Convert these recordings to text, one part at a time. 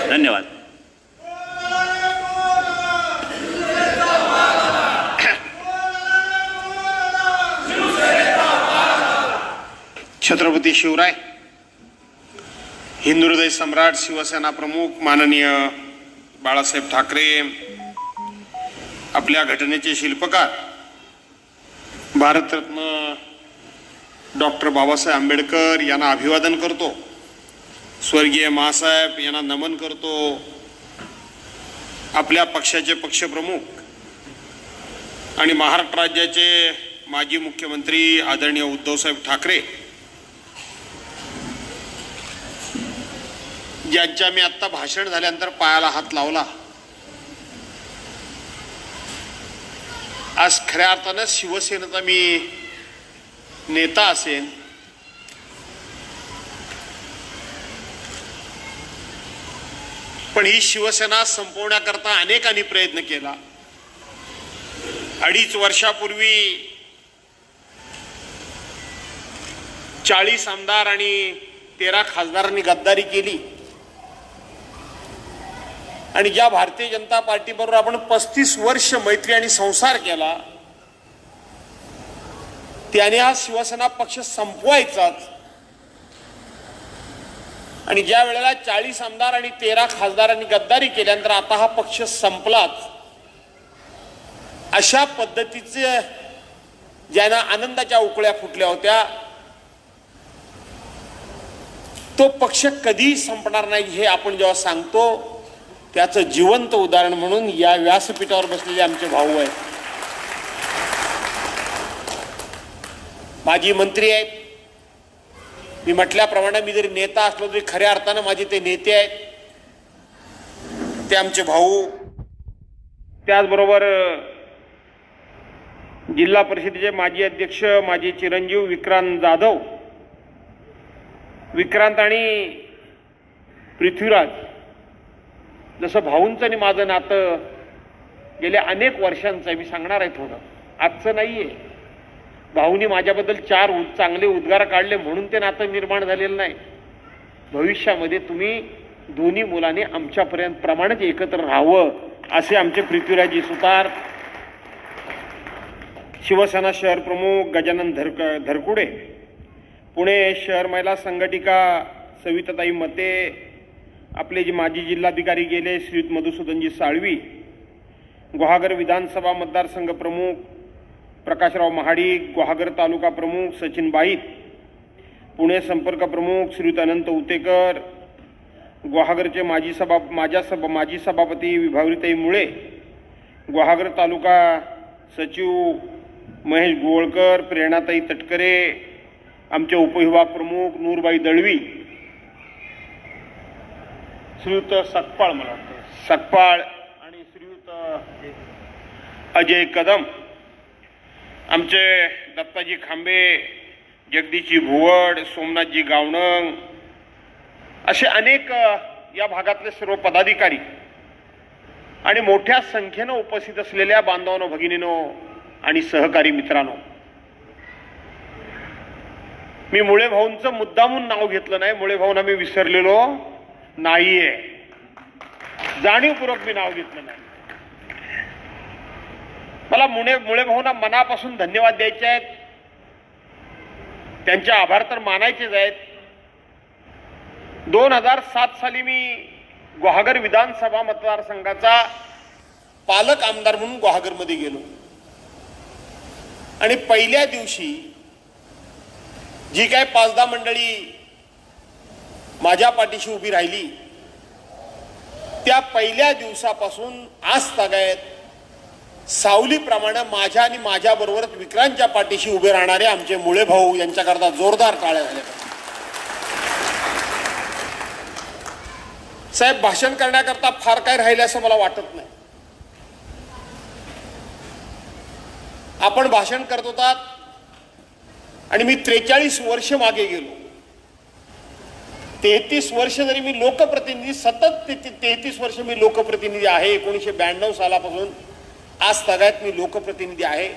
धन्यवाद. छत्रपती शिवराय, हिंदू हृदय सम्राट, शिवसेना प्रमुख माननीय बाळासाहेब ठाकरे, आपल्या घटनेचे शिल्पकार भारतरत्न डॉक्टर बाबासाहेब आंबेडकर यांना अभिवादन करतो. स्वर्गीय मासाहेब यांना नमन करतो. आपल्या पक्षाचे पक्षप्रमुख आणि महाराष्ट्र राज्याचे माजी मुख्यमंत्री आदरणीय उद्धवसाहेब ठाकरे, ज्यांच्या मी आत्ता भाषण झाल्यानंतर पायाला हात लावला, आज खऱ्या अर्थानं शिवसेनेचा मी नेता असेन, पण ही शिवसेना संपवण्याकरता अनेकांनी प्रयत्न केला. 2.5 वर्षापूर्वी 40 आमदार आणि 13 खासदारांनी गद्दारी केली आणि ज्या भारतीय जनता पार्टी बरोबर आपण 35 वर्ष मैत्री आणि संसार केला, त्याने हा शिवसेना पक्ष संपवायचाच. आणि ज्या वेळेला 40 आमदार आणि 13 खासदारांनी गद्दारी केल्यानंतर आता हा पक्ष संपलाच, अशा पद्धतीचे ज्यांना आनंदाच्या उकळ्या फुटल्या होत्या, तो पक्ष कधी संपणार नाही हे आपण जेव्हा सांगतो, त्याचं जिवंत उदाहरण म्हणून या व्यासपीठावर बसलेले आमचे भाऊ आहेत. माजी मंत्री आहेत. मी म्हटल्याप्रमाणे मी जरी नेता असलो तरी खऱ्या अर्थानं माझे ते नेते आहेत, ते आमचे भाऊ. त्याचबरोबर जिल्हा परिषदेचे माजी अध्यक्ष, माजी चिरंजीव विक्रांत जाधव, विक्रांत आणि पृथ्वीराज, जसं भाऊंचं आणि माझं नातं गेल्या अनेक वर्षांचं आहे. मी सांगणार आहे थोडं, आजचं नाही आहे. भाऊनी माझ्याबद्दल 4 चांगले उद्गार काढले म्हणून ते नातं निर्माण झालेलं नाही. भविष्यामध्ये तुम्ही दोन्ही मुलाने आमच्यापर्यंत प्रमाणेच एकत्र राहावं असे आमचे पृथ्वीराजी सुतार. शिवसेना शहर प्रमुख गजानन धरकुडे, पुणे शहर महिला संघटिका सविताताई मते, आपले जे माजी जिल्हाधिकारी गेले श्रीयुत मधुसूदनजी साळवी, गुहागर विधानसभा मतदारसंघ प्रमुख प्रकाशराव महाडिक, गुहागर तालुका प्रमुख सचिन बाईत, पुणे संपर्क प्रमुख श्रीयुत अनंत उतेकर, गुहागरचे माजी सभापती विभावरीताई मुळे, गुहागर तालुका सचिव महेश गोवळकर, प्रेरणाताई तटकरे, आमचे उपविभाग प्रमुख नूरबाई दळवी, श्रीयुत सकपाळ, मला वाटतं सकपाळ, आणि श्रीयुत अजय कदम, आमचे दत्ताजी खांबे, जगदीशजी भुवड, सोमनाथजी गावणंग, असे अनेक या भागातले सर्व पदाधिकारी आणि मोठ्या संख्येनं उपस्थित असलेल्या बांधवांनो, भगिनींनो आणि सहकारी मित्रांनो, मी मुळे भाऊंचं मुद्दामून नाव घेतलं नाही. मुळे भाऊंना मी विसरलेलो नाहीये, जाणीवपूर्वक मी नाव घेतलं नाही. मला मुळे भाऊंना मनापासून धन्यवाद द्यायचे आहेत, त्यांचे आभार तर मानायचेच आहेत. 2007 साली मी गुहागर विधानसभा मतदारसंघाचा पालक आमदार म्हणून गुहागरमध्ये गेलो आणि पहिल्या दिवशी जी काय 5-10 मंडळी माझ्या पाठीशी उभी राहिली, त्या पहिल्या दिवसापासून आज तागायत सावलीप्रमाणे माझ्या आणि माझ्याबरोबरच विक्रांतच्या पाठीशी उभे राहणारे आमचे मुळे भाऊ यांच्याकरता जोरदार टाळ्या झाल्या. साहेब, भाषण करण्याकरता फार काय राहिले असं मला वाटत नाही. आपण भाषण करत होतात आणि मी 43 वर्ष मागे गेलो. 33 वर्ष जरी मी लोकप्रतिनिधी, सतत 33 वर्ष मी लोकप्रतिनिधी आहे. 1992 सालापासून आज तागायत मी लोकप्रतिनिधी आहे.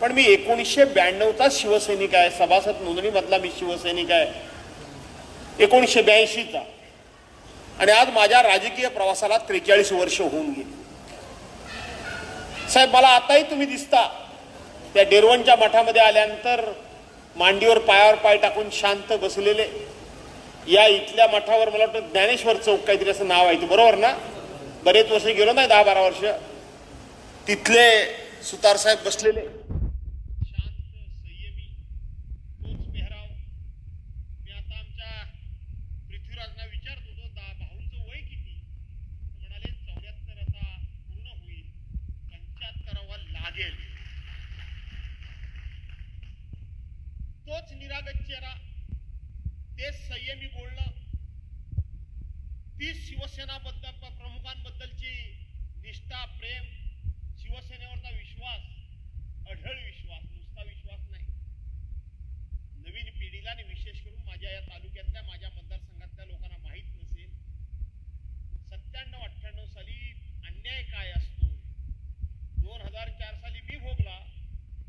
पण मी 1992चा शिवसैनिक आहे, सभासद नोंदणीमधला मी शिवसैनिक आहे. 1982चा, आणि आज माझ्या राजकीय प्रवासाला 43 वर्ष होऊन गेली. साहेब, मला आताही तुम्ही दिसता. त्या डेरवणच्या मठामध्ये आल्यानंतर मांडीवर पायावर पाय टाकून शांत बसलेले. या इथल्या मठावर मला वाटतं ज्ञानेश्वर चौक काहीतरी असं नाव आहे, बरोबर ना? बरेच वर्ष गेलो नाही, 10-12 वर्ष. तिथले सुतार साहेब बसलेले, शांत संयमी, तोच पेहराव. मी आता आमच्या पृथ्वीराजना विचारत होतो, भाऊंचं वय किती? म्हणाले 74 आता पूर्ण होईल, 75वा लागेल. तोच निरागस चेहरा, तेच संयमी बोलणं, तीच शिवसेनाबद्दल प्रमुखांबद्दलची निष्ठा, प्रेम, शिवसेनेवरचा विश्वास, अढळ विश्वास, नुसता विश्वास नाही. नवीन पिढीला आणि विशेष करून माझ्या या तालुक्यातल्या, माझ्या मतदारसंघातल्या लोकांना माहीत नसेल, 97-98 साली अन्याय काय असतो. 2004 साली मी भोगला,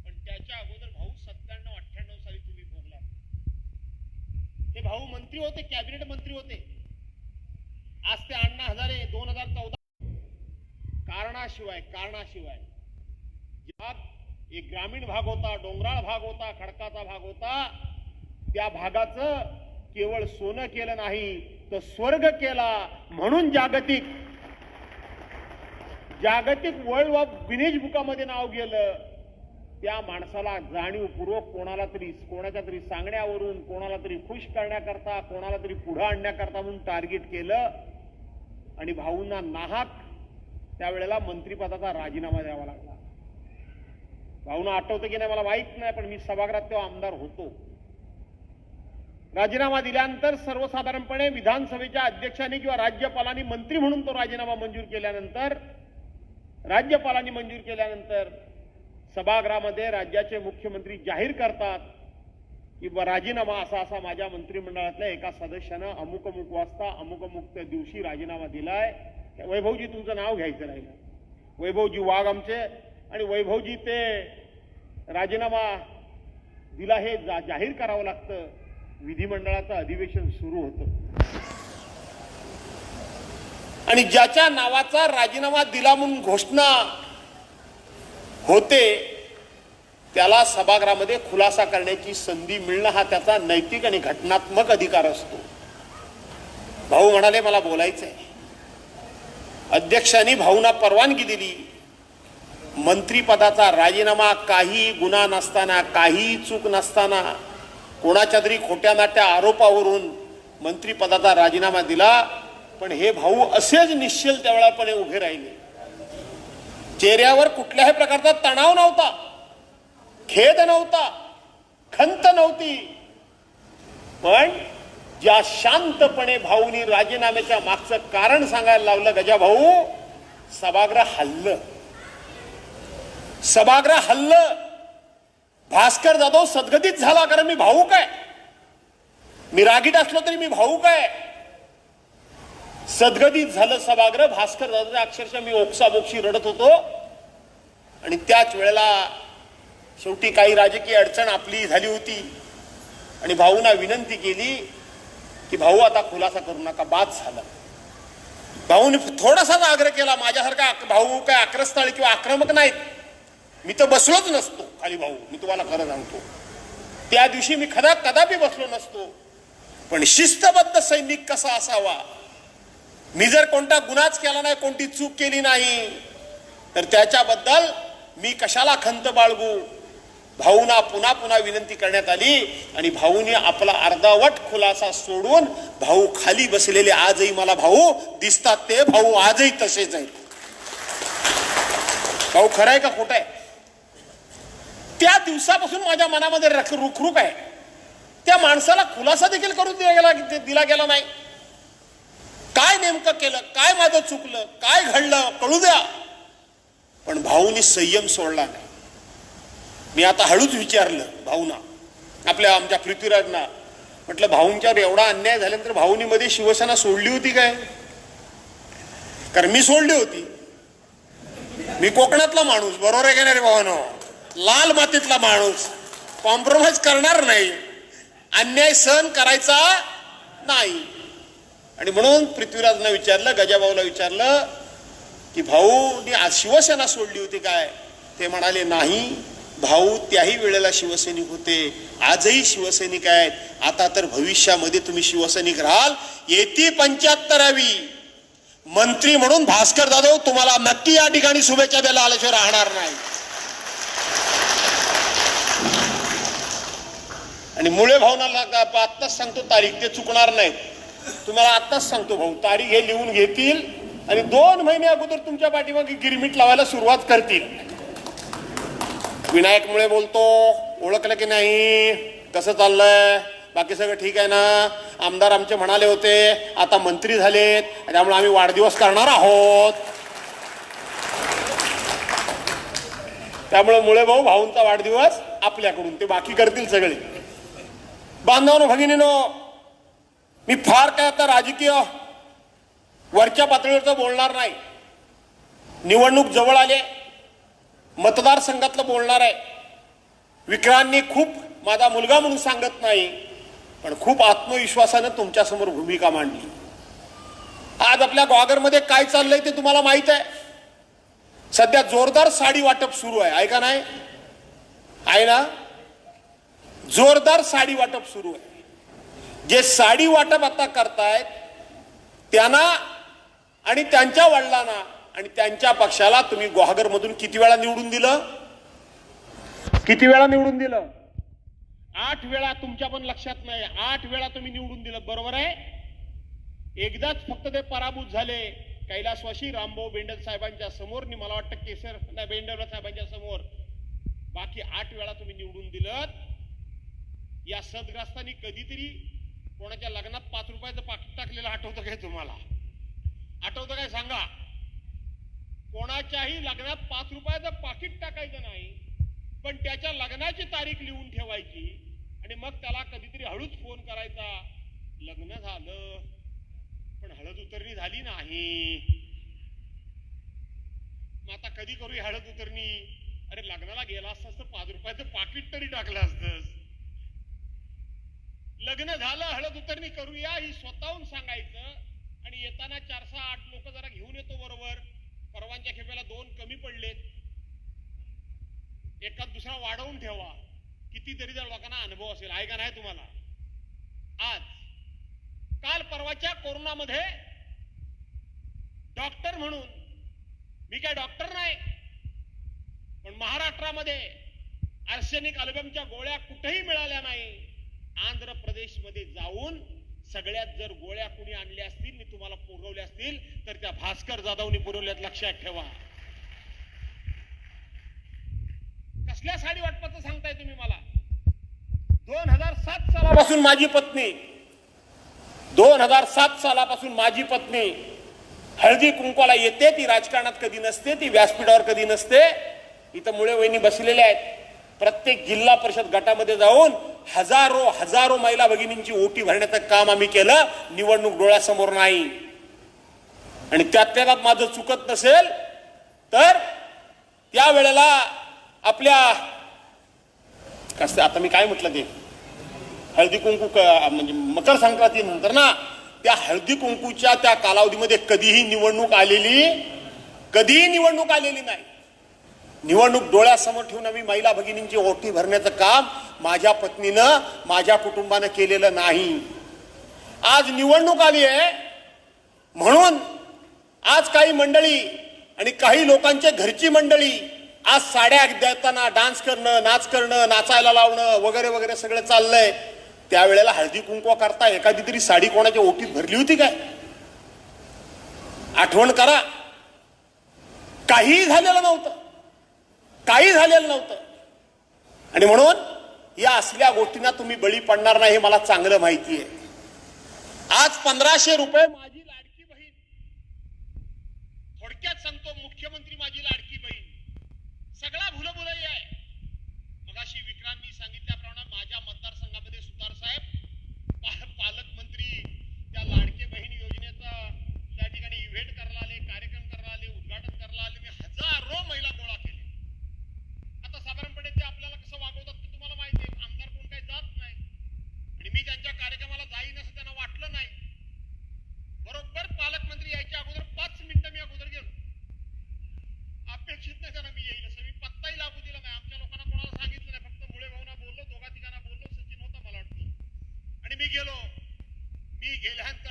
पण त्याच्या अगोदर भाऊ 97-98 साली तुम्ही भोगला. ते भाऊ मंत्री होते, कॅबिनेट मंत्री होते. आज ते अण्णा हजारे 2014 कारणाशिवाय ज्यात एक ग्रामीण भाग होता, डोंगराळ भाग होता, खडकाचा भाग होता, त्या भागाचं केवळ सोनं केलं नाही तर स्वर्ग केला. म्हणून जागतिक वर्ल्ड ऑफ गिनीज बुकामध्ये नाव गेलं. त्या माणसाला जाणीवपूर्वक कोणाला तरी, कोणाच्या तरी सांगण्यावरून, कोणाला तरी खुश करण्याकरता, कोणाला तरी पुढे आणण्याकरता म्हणून टार्गेट केलं. आणि भाऊंना नाहक त्यावेळेला मंत्रिपदाचा राजीनामा द्यावा लागला. भाऊंना आठवतं की नाही मला माहित नाही, पण मी सभागृहात तेव्हा आमदार होतो. राजीनामा दिल्यानंतर सर्वसाधारणपणे विधानसभेच्या अध्यक्षांनी किंवा राज्यपालांनी मंत्री म्हणून तो राजीनामा मंजूर केल्यानंतर, सभागृहामध्ये राज्याचे मुख्यमंत्री जाहीर करतात की राजीनामा असा माझ्या मंत्रिमंडळातल्या एका सदस्यानं अमुक वाजता अमुक त्या दिवशी राजीनामा दिलाय. वैभवजी तुमचं नाव घ्यायचं राहिलं, वैभवजी वाघ आमचे, आणि वैभवजी ते राजीनामा दिला हे जाहीर करावं लागतं. विधिमंडळाचं अधिवेशन सुरू होतं आणि ज्याच्या नावाचा राजीनामा दिला म्हणून घोषणा होते त्याला सभागृहामध्ये खुलासा करण्याची संधी मिळणं हा त्याचा नैतिक आणि घटनात्मक अधिकार असतो. भाऊ म्हणाले मला बोलायचंय. अध्यक्षांनी भाऊंना परवानगी दिली. मंत्रीपदाचा राजीनामा काही गुन्हा नसताना, काही चूक नसताना, कोणाच्या तरी खोट्या नाट्या आरोपावरून मंत्रिपदाचा राजीनामा दिला. पण हे भाऊ असेच निश्चल त्यावेळापणे उभे राहिले. चेहऱ्यावर कुठल्याही प्रकारचा तणाव नव्हता, खेद नव्हता, खंत नव्हती. पण ज्या शांतपणे भाऊनी राजीनाम्याच्या मागचं कारण सांगायला लावलं, गजा भाऊ, सभागृह हल्लं. भास्कर जाधव सद्गतीत झाला. कारण मी भाऊक आहे, मी रागीट असलो तरी मी भाऊक आहे. सद्गतीत झालं सभागृह. भास्कर जाधवच्या अक्षरशः मी ओक्साबोक्षी रडत होतो. आणि त्याच वेळेला शेवटी काही राजकीय अडचण आपली झाली होती आणि भाऊंना विनंती केली की भाऊ आता खुलासा करू नका, बाद झालं. भाऊने थोडासाच आग्रह केला. माझ्यासारखा भाऊ काय आक्रस्ताळी किंवा आक्रमक नाहीत. मी तर बसलोच नसतो खाली भाऊ, मी तुम्हाला खरं सांगतो. त्या दिवशी मी कदापि बसलो नसतो. पण शिस्तबद्ध सैनिक कसा असावा, मी जर कोणता गुन्हाच केला नाही, कोणती चूक केली नाही, तर त्याच्याबद्दल मी कशाला खंत बाळगू. भाऊंना पुन्हा पुन्हा विनंती करण्यात आली आणि भाऊने आपला अर्धावट खुलासा सोडून भाऊ खाली बसलेले आजही मला भाऊ दिसतात. ते भाऊ आजही तसेच आहेत. भाऊ खरं आहे का खोटं आहे? त्या दिवसापासून माझ्या मनामध्ये रुखरुख आहे. त्या माणसाला खुलासा देखील करून दिला गेला नाही. काय नेमकं केलं, काय माझं चुकलं, काय घडलं कळू द्या. पण भाऊनी संयम सोडला नाही. मी आता हळूच विचारलं भाऊना, आमच्या पृथ्वीराजना, म्हटलं भाऊंच्यावर एवढा अन्याय झाल्यानंतर भाऊनी मध्ये शिवसेना सोडली होती काय? कारण मी सोडली होती. मी कोकणातला माणूस, बरोबर आहे का नाही रे भावानो? लाल मातीतला माणूस, कॉम्प्रोमाइज करणार नाही, अन्याय सहन करायचा नाही. आणि म्हणून पृथ्वीराजनं विचारलं, गजाभाऊला विचारलं की भाऊनी आज शिवसेना सोडली होती काय? ते म्हणाले नाही भाऊ, त्याही वेळेला शिवसैनिक होते, आजही शिवसैनिक आहेत, आता तर भविष्यामध्ये तुम्ही शिवसैनिक राहाल. येती 75वी मंत्री म्हणून भास्कर जाधव तुम्हाला नक्की या ठिकाणी शुभेच्छा द्यायला आल्याशिवाय राहणार नाही. आणि मुळे भाऊना आत्ताच सांगतो तारीख, ते चुकणार नाहीत. तुम्हाला आत्ताच सांगतो भाऊ, तारीख हे लिहून घेतील आणि 2 महिने अगोदर तुमच्या पाठीमागे गिरमिट लावायला सुरुवात करतील. विनायक मुळे बोलतो, ओळखलं की नाही, कसं चाललंय, बाकी सगळं ठीक आहे ना? आमदार आमचे म्हणाले होते आता मंत्री झालेत, त्यामुळे आम्ही वाढदिवस करणार आहोत. त्यामुळे मुळे भाऊ, भाऊंचा वाढदिवस आपल्याकडून, ते बाकी करतील सगळे. बांधवांनो भगिनीनो, मी फार काय आता राजकीय वरच्या पातळीवरचं बोलणार नाही. निवडणूक जवळ आले, मतदारसंघातलं बोलणार आहे. विक्रांनी खूप, माझा मुलगा म्हणून सांगत नाही, पण खूप आत्मविश्वासानं तुमच्यासमोर भूमिका मांडली. आज आपल्या ग्वागरमध्ये काय चाललंय ते तुम्हाला माहित आहे. सध्या जोरदार साडी वाटप सुरू आहे, आहे का नाही? आहे ना? जोरदार साडी वाटप सुरू आहे. जे साडी वाटप आता करतायत त्यांना आणि त्यांच्या वडिलांना आणि त्यांच्या पक्षाला तुम्ही ग्वागर मधून किती वेळा निवडून दिलं? किती वेळा निवडून दिलं? 8 वेळा. तुमच्या पण लक्षात नाही, 8 वेळा तुम्ही निवडून दिलं, बरोबर आहे? एकदाच फक्त ते पराभूत झाले कैलासवासी रामभाऊ बेंडल साहेबांच्या समोर, आणि मला वाटतं केसर बेंडल साहेबांच्या समोर. बाकी 8 वेळा तुम्ही निवडून दिलं. या सदग्रस्तांनी कधीतरी कोणाच्या लग्नात 5 रुपयाचं पाकिट टाकलेलं आठवतं काय तुम्हाला? आठवतं काय सांगा? कोणाच्याही लग्नात 5 रुपयाचं पाकिट टाकायचं नाही, पण त्याच्या लग्नाची तारीख लिहून ठेवायची आणि मग त्याला कधीतरी हळूच फोन करायचा, लग्न झालं पण हळद उतरणी झाली नाही. मग आता कधी करू हळद उतरणी? अरे लग्नाला गेला असतास तर 5 रुपयाचं पाकिट तरी टाकलं असतंस. लग्न झालं, हळद उतरणी करूया ही स्वतःहून सांगायचं, आणि येताना 4-6-8 लोक जरा घेऊन येतो बरोबर. परवांच्या खेपेला 2 कमी पडलेत, एखाद दुसरा वाढवून ठेवा. कितीतरी जर लोकांना अनुभव असेल, आहे का नाही तुम्हाला? आज काल परवाच्या कोरोनामध्ये डॉक्टर म्हणून, मी काय डॉक्टर नाही, पण महाराष्ट्रामध्ये आर्सेनिक अल्बमच्या गोळ्या कुठेही मिळाल्या नाही. आंध्र प्रदेशमध्ये जाऊन सगळ्यात जर गोळ्या कुणी आणल्या असतील, मी तुम्हाला पुरवल्या असतील, तर त्या भास्कर जाधवनी पुरवल्यात, लक्षात ठेवा. कसल्या साडी वाटपाचं सांगताय तुम्ही मला? 2007 सालापासून माझी पत्नी, 2007 सालापासून माझी पत्नी हळदी कुंकवाला येते. ती राजकारणात कधी नसते, ती व्यासपीठावर कधी नसते. इथं मुळे वहिनी बसलेल्या आहेत. प्रत्येक जिल्हा परिषद गटामध्ये जाऊन हजारो महिला भगिनींची ओटी भरण्याचं काम आम्ही केलं, निवडणूक डोळ्यासमोर नाही. आणि त्यात माझं चुकत नसेल तर त्यावेळेला आपल्या कसं, आता मी काय म्हटलं, ते हळदी कुंकू म्हणजे मकर संक्रांती नंतर ना, त्या हळदी कुंकूच्या त्या कालावधीमध्ये कधीही निवडणूक आलेली नाही. निवडणूक डोळ्यासमोर ठेवून आम्ही महिला भगिनींची ओटी भरण्याचं काम माझ्या पत्नीनं, माझ्या कुटुंबानं केलेलं नाही. आज निवडणूक आली आहे म्हणून आज काही मंडळी आणि काही लोकांच्या घरची मंडळी आज साड्या देताना डान्स करणं, नाच करणं, नाचायला लावणं वगैरे वगैरे सगळं चाललंय. त्यावेळेला हळदी कुंकवा करता एखादी तरी साडी कोणाच्या ओटीत भरली होती काय? आठवण करा. काही झालेलं नव्हतं. आणि म्हणून या असल्या गोष्टींना तुम्ही बळी पडणार नाही हे मला चांगलं माहिती आहे. आज 1500 रुपये माझी लाडकी बहीण, थोडक्यात सांगतो, मुख्यमंत्री माझी लाडकी बहीण, सगळा भुलभुलई आहे. मगाशी विक्रांतनी सांगितल्याप्रमाणे माझ्या मतदारसंघामध्ये सुतार साहेब पालकमंत्री त्या लाडके बहीण योजनेचा त्या ठिकाणी इव्हेंट करायला आले, कार्यक्रम करायला आले, उद्घाटन करायला आले. मी हजारो महिला गोळा केले. आता साधारणपणे ते आपल्याला कसं वागवतात ते तुम्हाला माहिती आहे. आमदार कोण काही जात नाही आणि मी त्यांच्या कार्यक्रमाला जाईन असं त्यांना वाटलं नाही.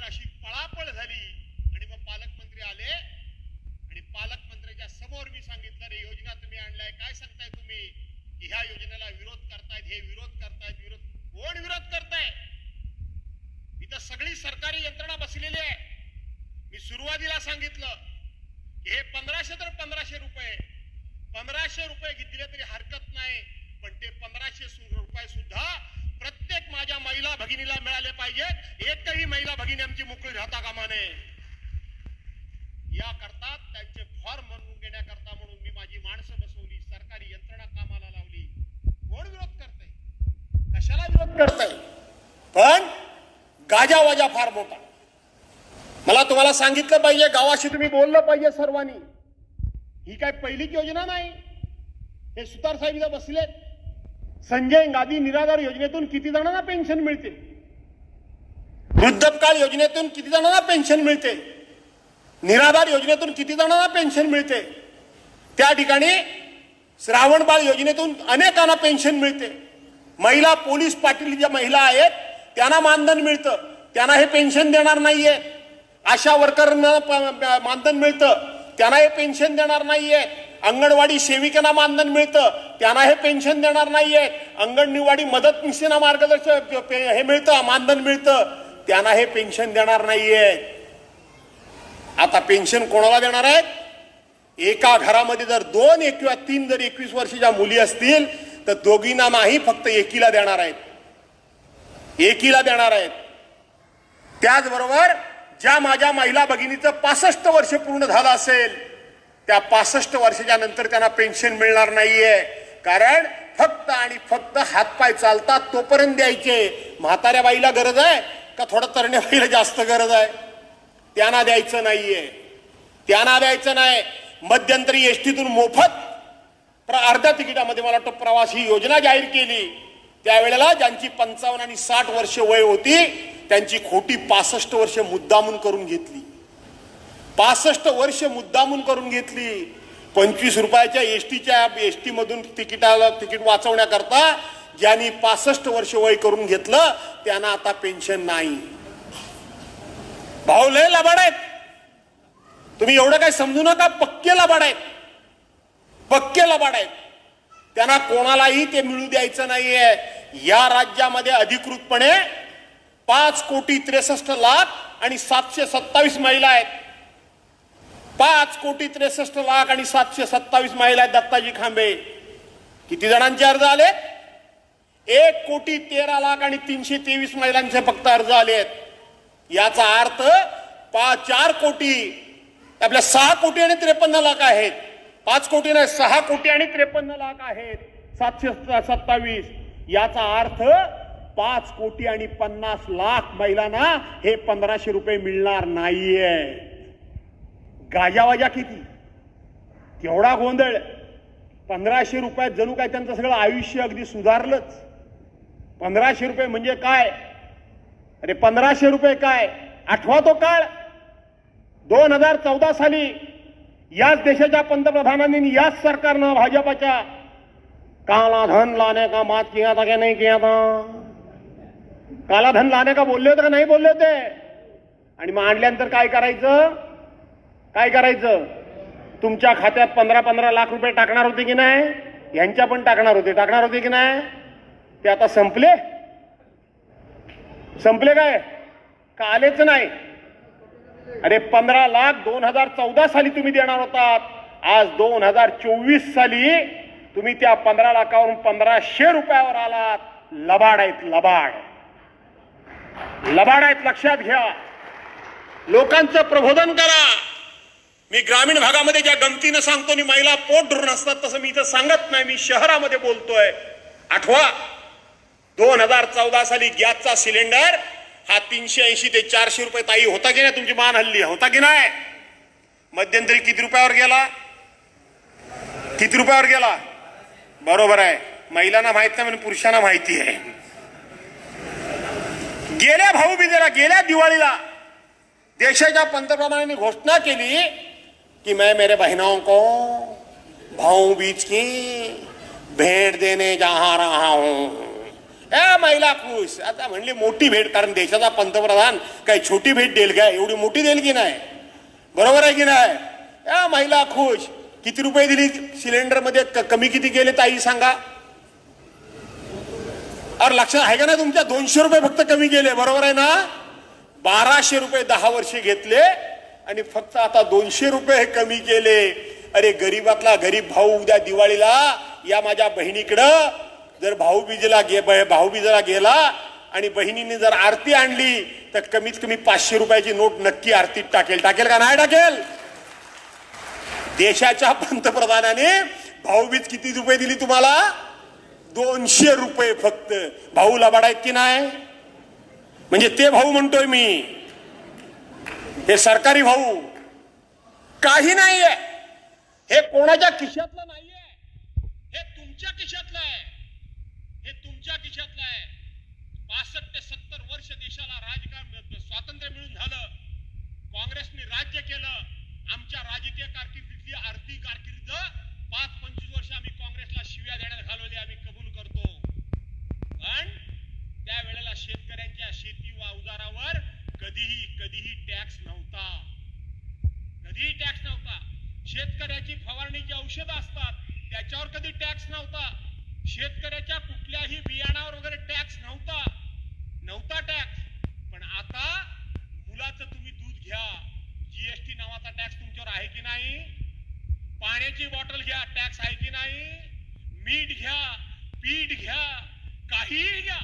अशी पळापळ झाली आणि मग पालकमंत्री आले आणि पालकमंत्र्यांच्या समोर मी सांगितलं, रे योजना तुम्ही आणलाय, काय सांगताय तुम्ही की ह्या योजनेला विरोध करतायत, हे विरोध करतायत. कोण विरोध करताय? इथं सगळी सरकारी यंत्रणा बसलेली आहे. मी सुरुवातीला सांगितलं की हे 1500 तर 1500 रुपये, 1500 रुपये घेतले तरी हरकत नाही, पण ते 1500 रुपये सुद्धा प्रत्येक माझ्या महिला भगिनीला मिळाले पाहिजेत. एकही महिला भगिनी आमची मोकळी राहता कामा नये. या करता त्यांचे फॉर्म म्हणून घेण्याकरता म्हणून मी माझी माणसं बसवली, सरकारी यंत्रणा कामाला लावली. कोण विरोध करतंय? कशाला विरोध करताय? पण गाजावाजा फार मोठा. मला तुम्हाला सांगितलं पाहिजे, गावाशी तुम्ही बोललं पाहिजे सर्वांनी. ही काय पहिलीच योजना नाही. हे सुतार साहेब इथं बसले. संजय गांधी निराधार योजनेतून किती जणांना पेन्शन मिळते? वृद्धकाळ योजनेतून किती जणांना पेन्शन मिळते? निराधार योजनेतून किती जणांना पेन्शन मिळते? त्या ठिकाणी श्रावणबाळ योजनेतून अनेकांना पेन्शन मिळते. महिला पोलीस पाटील ज्या महिला आहेत त्यांना मानधन मिळतं, त्यांना हे पेन्शन देणार नाहीये. आशा वर्करांना मानधन मिळतं, त्यांना हे पेन्शन देणार नाहीये. अंगणवाडी सेविकांना मानधन मिळतं, त्यांना हे पेन्शन देणार नाहीये. अंगणवाडी मदतनीसना मार्गदर्शक हे मिळतं, मानधन मिळतं, त्यांना हे पेन्शन देणार नाहीये. आता पेन्शन कोणाला देणार आहेत? एका घरामध्ये जर 2 किंवा 3 जर 21 वर्षाच्या मुली असतील तर दोघींना नाही, फक्त एकीला देणार आहेत. एकीला देणार आहेत. त्याचबरोबर ज्या माझ्या महिला भगिनीचं 65 वर्ष पूर्ण झालं असेल त्या 65 वर्षाच्या नंतर त्यांना पेन्शन मिळणार नाहीये. कारण फक्त आणि फक्त हातपाय चालतात तोपर्यंत द्यायचे. म्हाताऱ्या बाईला गरज आहे का थोडं तरण्या बाईला जास्त गरज आहे? त्यांना द्यायचं नाहीये, त्यांना द्यायचं नाही. मध्यंतरी एसटीतून मोफत अर्ध्या तिकिटामध्ये मला वाटतं प्रवास ही योजना जाहीर केली. त्यावेळेला ज्यांची 55 आणि 60 वर्ष वय होती त्यांची खोटी 65 वर्ष मुद्दामून करून घेतली. 65 वर्ष मुद्दामून करून घेतली. 25 रुपयाच्या एसटी मधून तिकीट वाचवण्याकरता ज्यांनी 65 वर्ष वय करून घेतलं त्यांना आता पेन्शन नाही. भाऊ लय लबाड आहेत. तुम्ही एवढं काय समजू नका. पक्के लबाड आहेत, पक्के लबाड आहेत. त्यांना कोणालाही ते मिळू द्यायचं नाहीये. या राज्यामध्ये अधिकृतपणे 5,63,00,000 महिला आहेत. 5,63,00,000 महिला आहेत. दत्ताजी खांबे, किती जणांचे अर्ज आले? 1,13,03,23 महिलांचे फक्त अर्ज आलेत. याचा अर्थ 4 कोटी आपल्या 6 कोटी आणि 53 लाख आहेत. 5 कोटी नाही, 6 कोटी आणि 53 लाख आहेत. 727. याचा अर्थ 5 कोटी आणि 50 लाख महिलांना हे 1500 रुपये मिळणार नाहीये. गाजावाजा किती, केवढा गोंधळ. 1500 रुपयात जणू काय त्यांचं सगळं आयुष्य अगदी सुधारलंच. 1500 रुपये म्हणजे काय? अरे 1500 रुपये काय? आठवा तो काळ 2014 साली याच देशाच्या पंतप्रधानांनी याच सरकारनं भाजपाच्या काला धन लाने का बात किया था क्या नहीं किया था? काला धन लाने का बोलले होते का नाही बोलले होते? आणि मग आणल्यानंतर काय करायचं? काय करायचं? तुमच्या खात्यात 15-15 लाख रुपये टाकणार होते की नाही? यांच्या पण टाकणार होते की नाही? ते आता संपले काय का आलेच नाही? अरे 15 लाख 2014 साली तुम्ही देणार होतात. आज 2024 साली तुम्ही त्या 15 लाखावरून 1500 रुपयावर आलात. लबाड आहेत, लबाड आहेत. लक्षात घ्या. लोकांचं प्रबोधन करा. मी ग्रामीण भागामध्ये ज्या गमतीनं सांगतो आणि महिला पोट धरून असतात तसं मी इथं सांगत नाही. मी शहरामध्ये बोलतोय. आठवा 2014 साली गॅसचा सिलेंडर हा 380 ते 400 रुपये ताई होता की नाही? तुमची मान हल्ली होता की नाही? मध्यंतरी किती रुपयावर गेला? किती रुपयावर गेला? बरोबर आहे. महिलांना माहित नाही म्हणून पुरुषांना माहिती आहे. गेल्या भाऊबीजेला, गेल्या दिवाळीला देशाच्या पंतप्रधानांनी घोषणा केली कि मैं मेरे बहनों को भाऊ बीज की भेंट देने जा रहा हूं. महिला खुश. आता म्हणली मोठी भेट, कारण देशाचा पंतप्रधान काही छोटी भेट देईल काय, एवढी मोठी देईल की नाही, बरोबर आहे की नाही. महिला खुश. किती रुपये दिली सिलेंडर मध्ये, कमी किती गेले ताई सांगा. अरे लक्षात आहे का ना तुमच्या, 200 रुपये फक्त कमी गेले, बरोबर आहे ना. 1200 रुपये 10 वर्षे घेतले आणि फक्त आता 200 रुपये कमी केले. अरे गरीबातला गरीब भाऊ उद्या दिवाळीला या माझ्या बहिणीकडं जर भाऊबीजेला गेला आणि बहिणीने जर आरती आणली तर कमीत कमी 500 रुपयाची नोट नक्की आरतीत टाकेल का नाही टाकेल. देशाच्या पंतप्रधानाने भाऊबीज किती रुपये दिली तुम्हाला, 200 रुपये फक्त. भाऊ लबाड आहेत की नाही, म्हणजे ते भाऊ म्हणतोय मी, हे सरकारी भाऊ काही नाहीये, हे कोणाच्या खिशातलं नाहीये, हे तुमच्या खिशातलं आहे, हे तुमच्या खिशातलं आहे. 65 ते 70 वर्ष देशाला स्वातंत्र्य मिळून झालं, काँग्रेसने राज्य केलं. आमच्या राजकीय कारकिर्दीतली आर्थिक कारकीर्द 5-25 वर्ष आम्ही काँग्रेसला शिव्या देण्यात घालवले, आम्ही कबूल करतो. पण त्यावेळेला शेतकऱ्यांच्या शेती व अवजारावर कधीही टॅक्स नव्हता, कधीही टॅक्स नव्हता. शेतकऱ्याची फवारणीची औषधं असतात त्याच्यावर कधी टॅक्स नव्हता. शेतकऱ्याच्या कुठल्याही बियाणावर वगैरे टॅक्स नव्हता टॅक्स. पण आता मुलाचं तुम्ही दूध घ्या, जीएसटी नावाचा टॅक्स तुमच्यावर आहे की नाही. पाण्याची बॉटल घ्या, टॅक्स आहे की नाही. मीठ घ्या, पीठ घ्या, काहीही घ्या.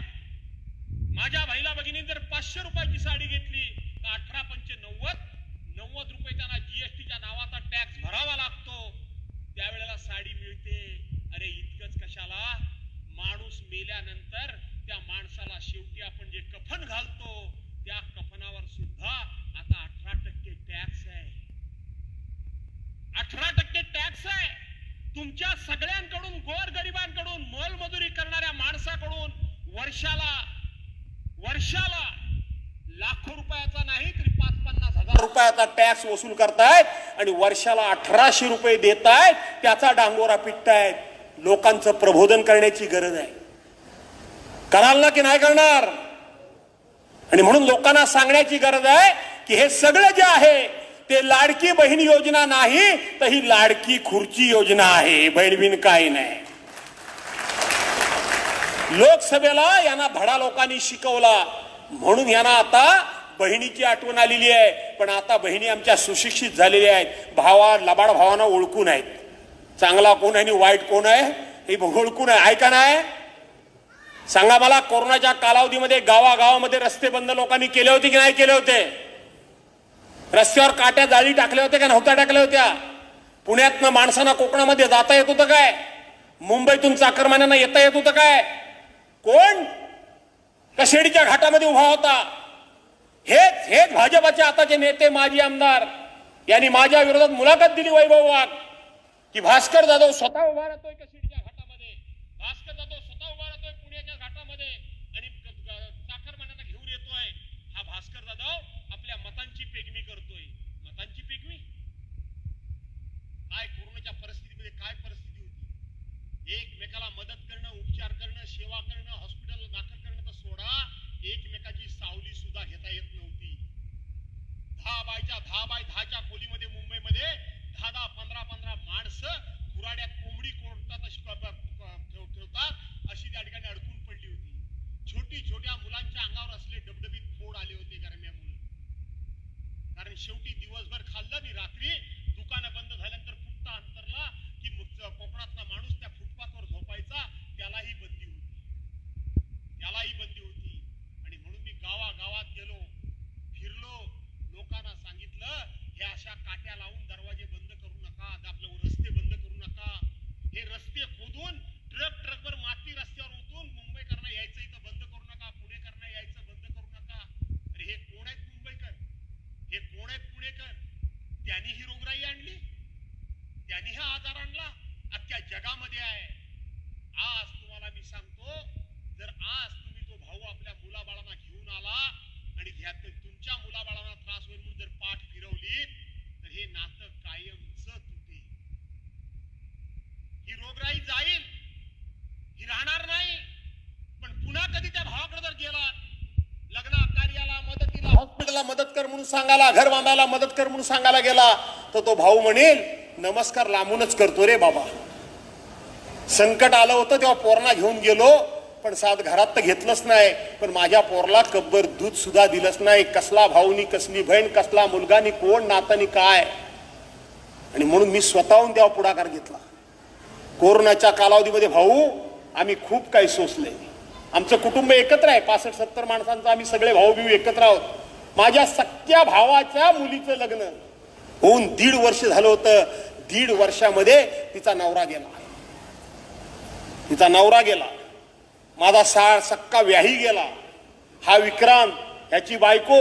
माझ्या बहिला भगिनी जर 500 रुपयाची साडी घेतली तर 18-90 रुपये त्यांना जीएसटीच्या नावाचा टॅक्स भरावा लागतो. त्यावेळेला साडी मिळते. अरे इतकंच कशाला, माणूस मेल्यानंतर त्या माणसाला शेवटी आपण जे कफन घालतो त्या कफनावर सुद्धा आता 18% टॅक्स आहे. 18% टॅक्स आहे. तुमच्या सगळ्यांकडून, गोरगरिबांकडून, मोलमजुरी करणाऱ्या माणसाकडून वर्षाला लाखो रुपयाचा नाही तरी 5-50 हजार रुपयाचा टॅक्स वसूल करतायत आणि वर्षाला 1800 रुपये देतायत. त्याचा डांगोरा पिटतायत. लोकांचं प्रबोधन करण्याची गरज आहे. कराल ना की नाही करणार. आणि म्हणून लोकांना सांगण्याची गरज आहे की हे सगळं जे आहे ते लाडकी बहीण योजना नाही तर ही लाडकी खुर्ची योजना आहे. बहीण काही नाही. लोकसभेला यांना धडा लोकांनी शिकवला म्हणून यांना आता बहिणीची आठवण आलेली आहे. पण आता बहिणी आमच्या सुशिक्षित झालेल्या आहेत. लबाड भावांना ओळखून आहेत. चांगला कोण आहे आणि वाईट कोण आहे हे ओळखून आहे का नाही. सांगा मला, कोरोनाच्या कालावधीमध्ये गावागावामध्ये रस्ते बंद लोकांनी केले होते की नाही केले होते. रस्त्यावर काट्या जाळी टाकल्या होत्या का नव्हत्या टाकल्या होत्या. पुण्यातनं माणसांना कोकणामध्ये जाता येत होतं काय. मुंबईतून चाकरमान्यांना येता येत होतं काय. कोण कशेडीच्या घाटामध्ये उभा होता. हेच भाजपाचे आताचे नेते, माजी आमदार यांनी माझ्या विरोधात मुलाखत दिली वैभव वाघ की भास्कर जाधव स्वतः उभा राहतोय कशेडीच्या घाटामध्ये, भास्कर जाधव स्वतः उभा राहतोय पुण्याच्या घाटामध्ये आणि चाकरमान्यांना घेऊन येतोय. हा भास्कर जाधव आपल्या मतांची पेगमी करतोय. मतांची पेगमी काय. कोरोनाच्या परिस्थितीमध्ये काय परिस्थिती होती. एकमेकाला मदत करणं, उपचार करणं, सेवा करणं, हॉस्पिटलला दाखल करणं तर सोडा, एकमेकाची सावली सुद्धा घेता येत नव्हती. 10 बाय 10च्या खोलीमध्ये मुंबईमध्ये 10-15 माणसं कुराड्यात कोंबडी कोणतात ठेवतात अशी त्या ठिकाणी अडकून पडली होती. छोट्या मुलांच्या अंगावर असले डबडबीत फोड आले होते गरम्यामुळे. कारण शेवटी दिवसभर खाल्लं आणि रात्री दुकानं बंद झाल्यानंतर फुटता अंतरला की कोकणातला माणूस त्या फुटपाथवर झोपायचा. त्यालाही बंदी होती. आणि म्हणून मी गावागावात गेलो, फिरलो, लोकांना सांगितलं हे अशा काट्या लावून दरवाजे बंद करू नका, आपले रस्ते बंद करू नका. हे रस्ते खोदून ट्रकभर माती रस्त्यावर ओतून मुंबईकरांना यायचं इथं बंद करू नका, पुणेकरांना यायचं बंद करू नका. अरे हे कोण आहेत मुंबईकर, हे कोण आहेत पुणेकर. त्यांनी ही रोगराई आणली, त्यांनी हा आजार आणला, अख्ख्या जगामध्ये आहे. आज तुम्हाला मी सांगतो, जर आज तुम्ही तो भाऊ आपल्या मुलाबाळांना घेऊन आला आणि तुमच्या मुलाबाळांना त्रास होईल म्हणून जर पाठ फिरवली तर हे नातं कायमच तुटे. ही रोगराई जाईल, ही राहणार नाही. पण पुन्हा कधी म्हणून सांगायला, घर बांधायला मदत कर म्हणून सांगायला गेला तर तो भाऊ म्हणेल नमस्कार लांबूनच करतो रे बाबा. संकट आलं होतं तेव्हा पोरांना घेऊन गेलो, पण सात घरात तर घेतलंच नाही, पण माझ्या पोरला कब्बर दूध सुद्धा दिलंच नाही. कसला भाऊनी, कसली बहीण, कसला मुलगानी, कोण नातानी काय. आणि म्हणून मी स्वतःहून तेव्हा पुढाकार घेतला. कोरोनाच्या कालावधीमध्ये भाऊ आम्ही खूप काही सोसले. आमचं कुटुंब एकत्र आहे, 65-70 माणसांचं आम्ही सगळे भाऊ बिऊ एकत्र आहोत. माझ्या सख्या भावाच्या मुलीचं लग्न होऊन 1.5 वर्ष झालं होतं. 1.5 वर्षामध्ये तिचा नवरा गेला. माझा सक्का व्याही गेला. हा विक्रांत, ह्याची बायको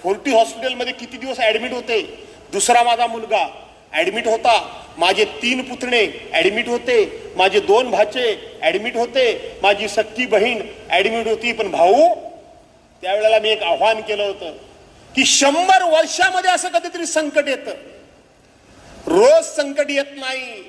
फोर्टी हॉस्पिटलमध्ये किती दिवस ऍडमिट होते. दुसरा माझा मुलगा ऍडमिट होता. माझे 3 पुतणे ऍडमिट होते. माझे 2 भाचे ऍडमिट होते. माझी सख्खी बहीण ऍडमिट होती. पण भाऊ, त्यावेळेला मी एक आव्हान केलं होतं की 100 वर्षामध्ये असं कधीतरी संकट येतं. रोज संकट येत नाही.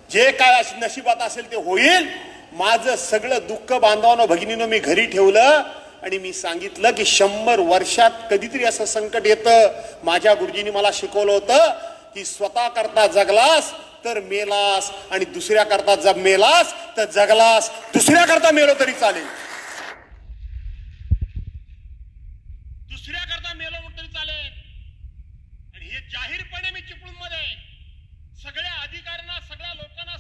जे काय नशिबात असेल ते होईल. माझं सगळं दुःख बांधवानं भगिनीनं मी घरी ठेवलं आणि मी सांगितलं की 100 वर्षात कधीतरी असं संकट येतं. माझ्या गुरुजींनी मला शिकवलं होतं की स्वतः करता जगलास तर मेलास, आणि दुसऱ्या करता जब मेलास तर जगलास. दुसऱ्या करता मेलो तरी चालेल, दुसऱ्या करता मेलो तरी चालेल. आणि हे जाहीरपणे मी चिपळूण मध्ये सगळ्या अधिकाऱ्यांना, सगळ्या लोकांना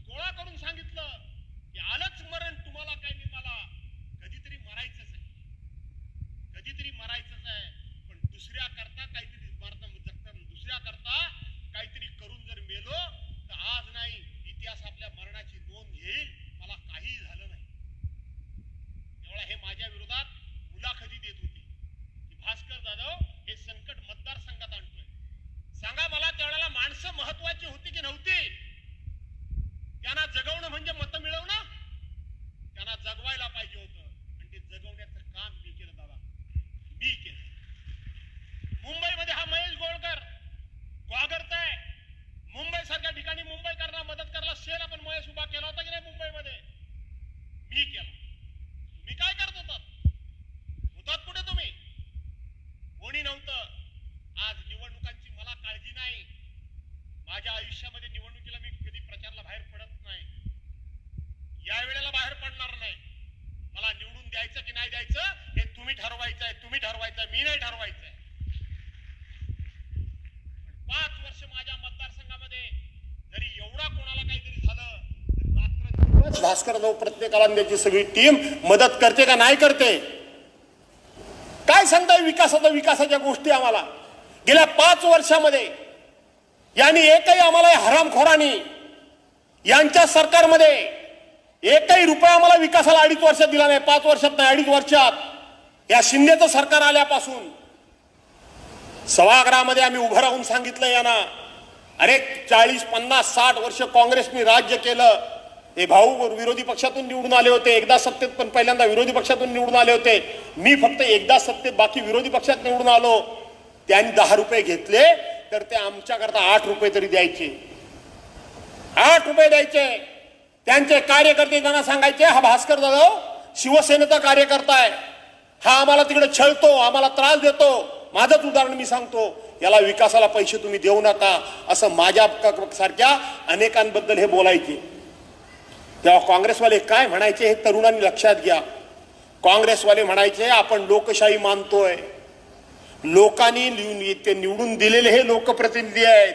गोळा करून सांगितलं की आलंच मरण तुम्हाला काय, मी मला कधीतरी मरायचंच आहे, कधीतरी मरायचंच आहे. पण दुसऱ्या करता काहीतरी दुसऱ्या करता काहीतरी करून जर मेलो तर आज नाही, इतिहास आपल्या मरणाची नोंद घेईल. मला काही झालं नाही. तेवढा हे माझ्या विरोधात मुलाखती देत होती की भास्कर जाधव हे संकट मतदारसंघात आणतोय. सांगा मला, त्यावेळेला माणसं महत्वाची होती की नव्हती? त्यांना जगवणं म्हणजे मतं मिळवणं. त्यांना जगवायला पाहिजे होतं, आणि ते जगवण्याचं काम मी केलं दादा, मी केलं. मुंबईमध्ये हा महेश गोळकर वागरताय. मुंबई सारख्या ठिकाणी मुंबईकरांना मदत करायला सेल आपण महेश उभा केला होता की नाही मुंबईमध्ये? मी केला. तुम्ही काय करत होतात कुठे तुम्ही? कोणी नव्हतं. आज निवडणुकांची मला काळजी नाही. माझ्या आयुष्यामध्ये निवडणुकीला मी कधी प्रचाराला बाहेर पडत नाही. या वेळेला बाहेर पडणार नाही. मला निवडून द्यायचं की नाही द्यायचं हे तुम्ही ठरवायचं आहे. मी नाही ठरवायचंय. 5 वर्ष माझ्या मतदारसंघामध्ये जरी एवढा कोणाला काहीतरी झालं तर भास्करराव प्रत्येकाला त्याची सगळी टीम मदत करते का नाही करते? काय सांगताय विकासाच्या गोष्टी आम्हाला? गेल्या 5 वर्षामध्ये यांनी एकही आम्हाला हरामखोरांनी यांच्या सरकारमध्ये एकही रुपया आम्हाला विकासाला 2.5 वर्षात दिला नाही. 5 वर्षात नाही, 2.5 वर्षात या शिंदेचं सरकार आल्यापासून सभागृहामध्ये आम्ही उभं राहून सांगितलं यांना, अरे 40, 50, 60 वर्ष काँग्रेसने राज्य केलं. हे भाऊ विरोधी पक्षातून निवडून आले होते एकदा सत्तेत, पण पहिल्यांदा विरोधी पक्षातून निवडून आले होते. मी फक्त एकदा सत्तेत, बाकी विरोधी पक्षात निवडून आलो. त्यांनी 10 रुपये घेतले तर ते आमच्याकरता 8 रुपये तरी द्यायचे. 8 रुपये द्यायचे. त्यांचे कार्यकर्ते त्यांना सांगायचे, हा भास्कर जाधव शिवसेनेचा कार्यकर्ता आहे, हा आम्हाला तिकडे छळतो, आम्हाला त्रास देतो. माझंच उदाहरण मी सांगतो, याला विकासाला पैसे तुम्ही देऊ नका, असं माझ्या सारख्या अनेकांबद्दल हे बोलायचे. तेव्हा काँग्रेसवाले काय म्हणायचे हे तरुणांनी लक्षात घ्या. काँग्रेसवाले म्हणायचे आपण लोकशाही मानतोय, लोकांनी ते निवडून दिलेले हे लोकप्रतिनिधी आहेत,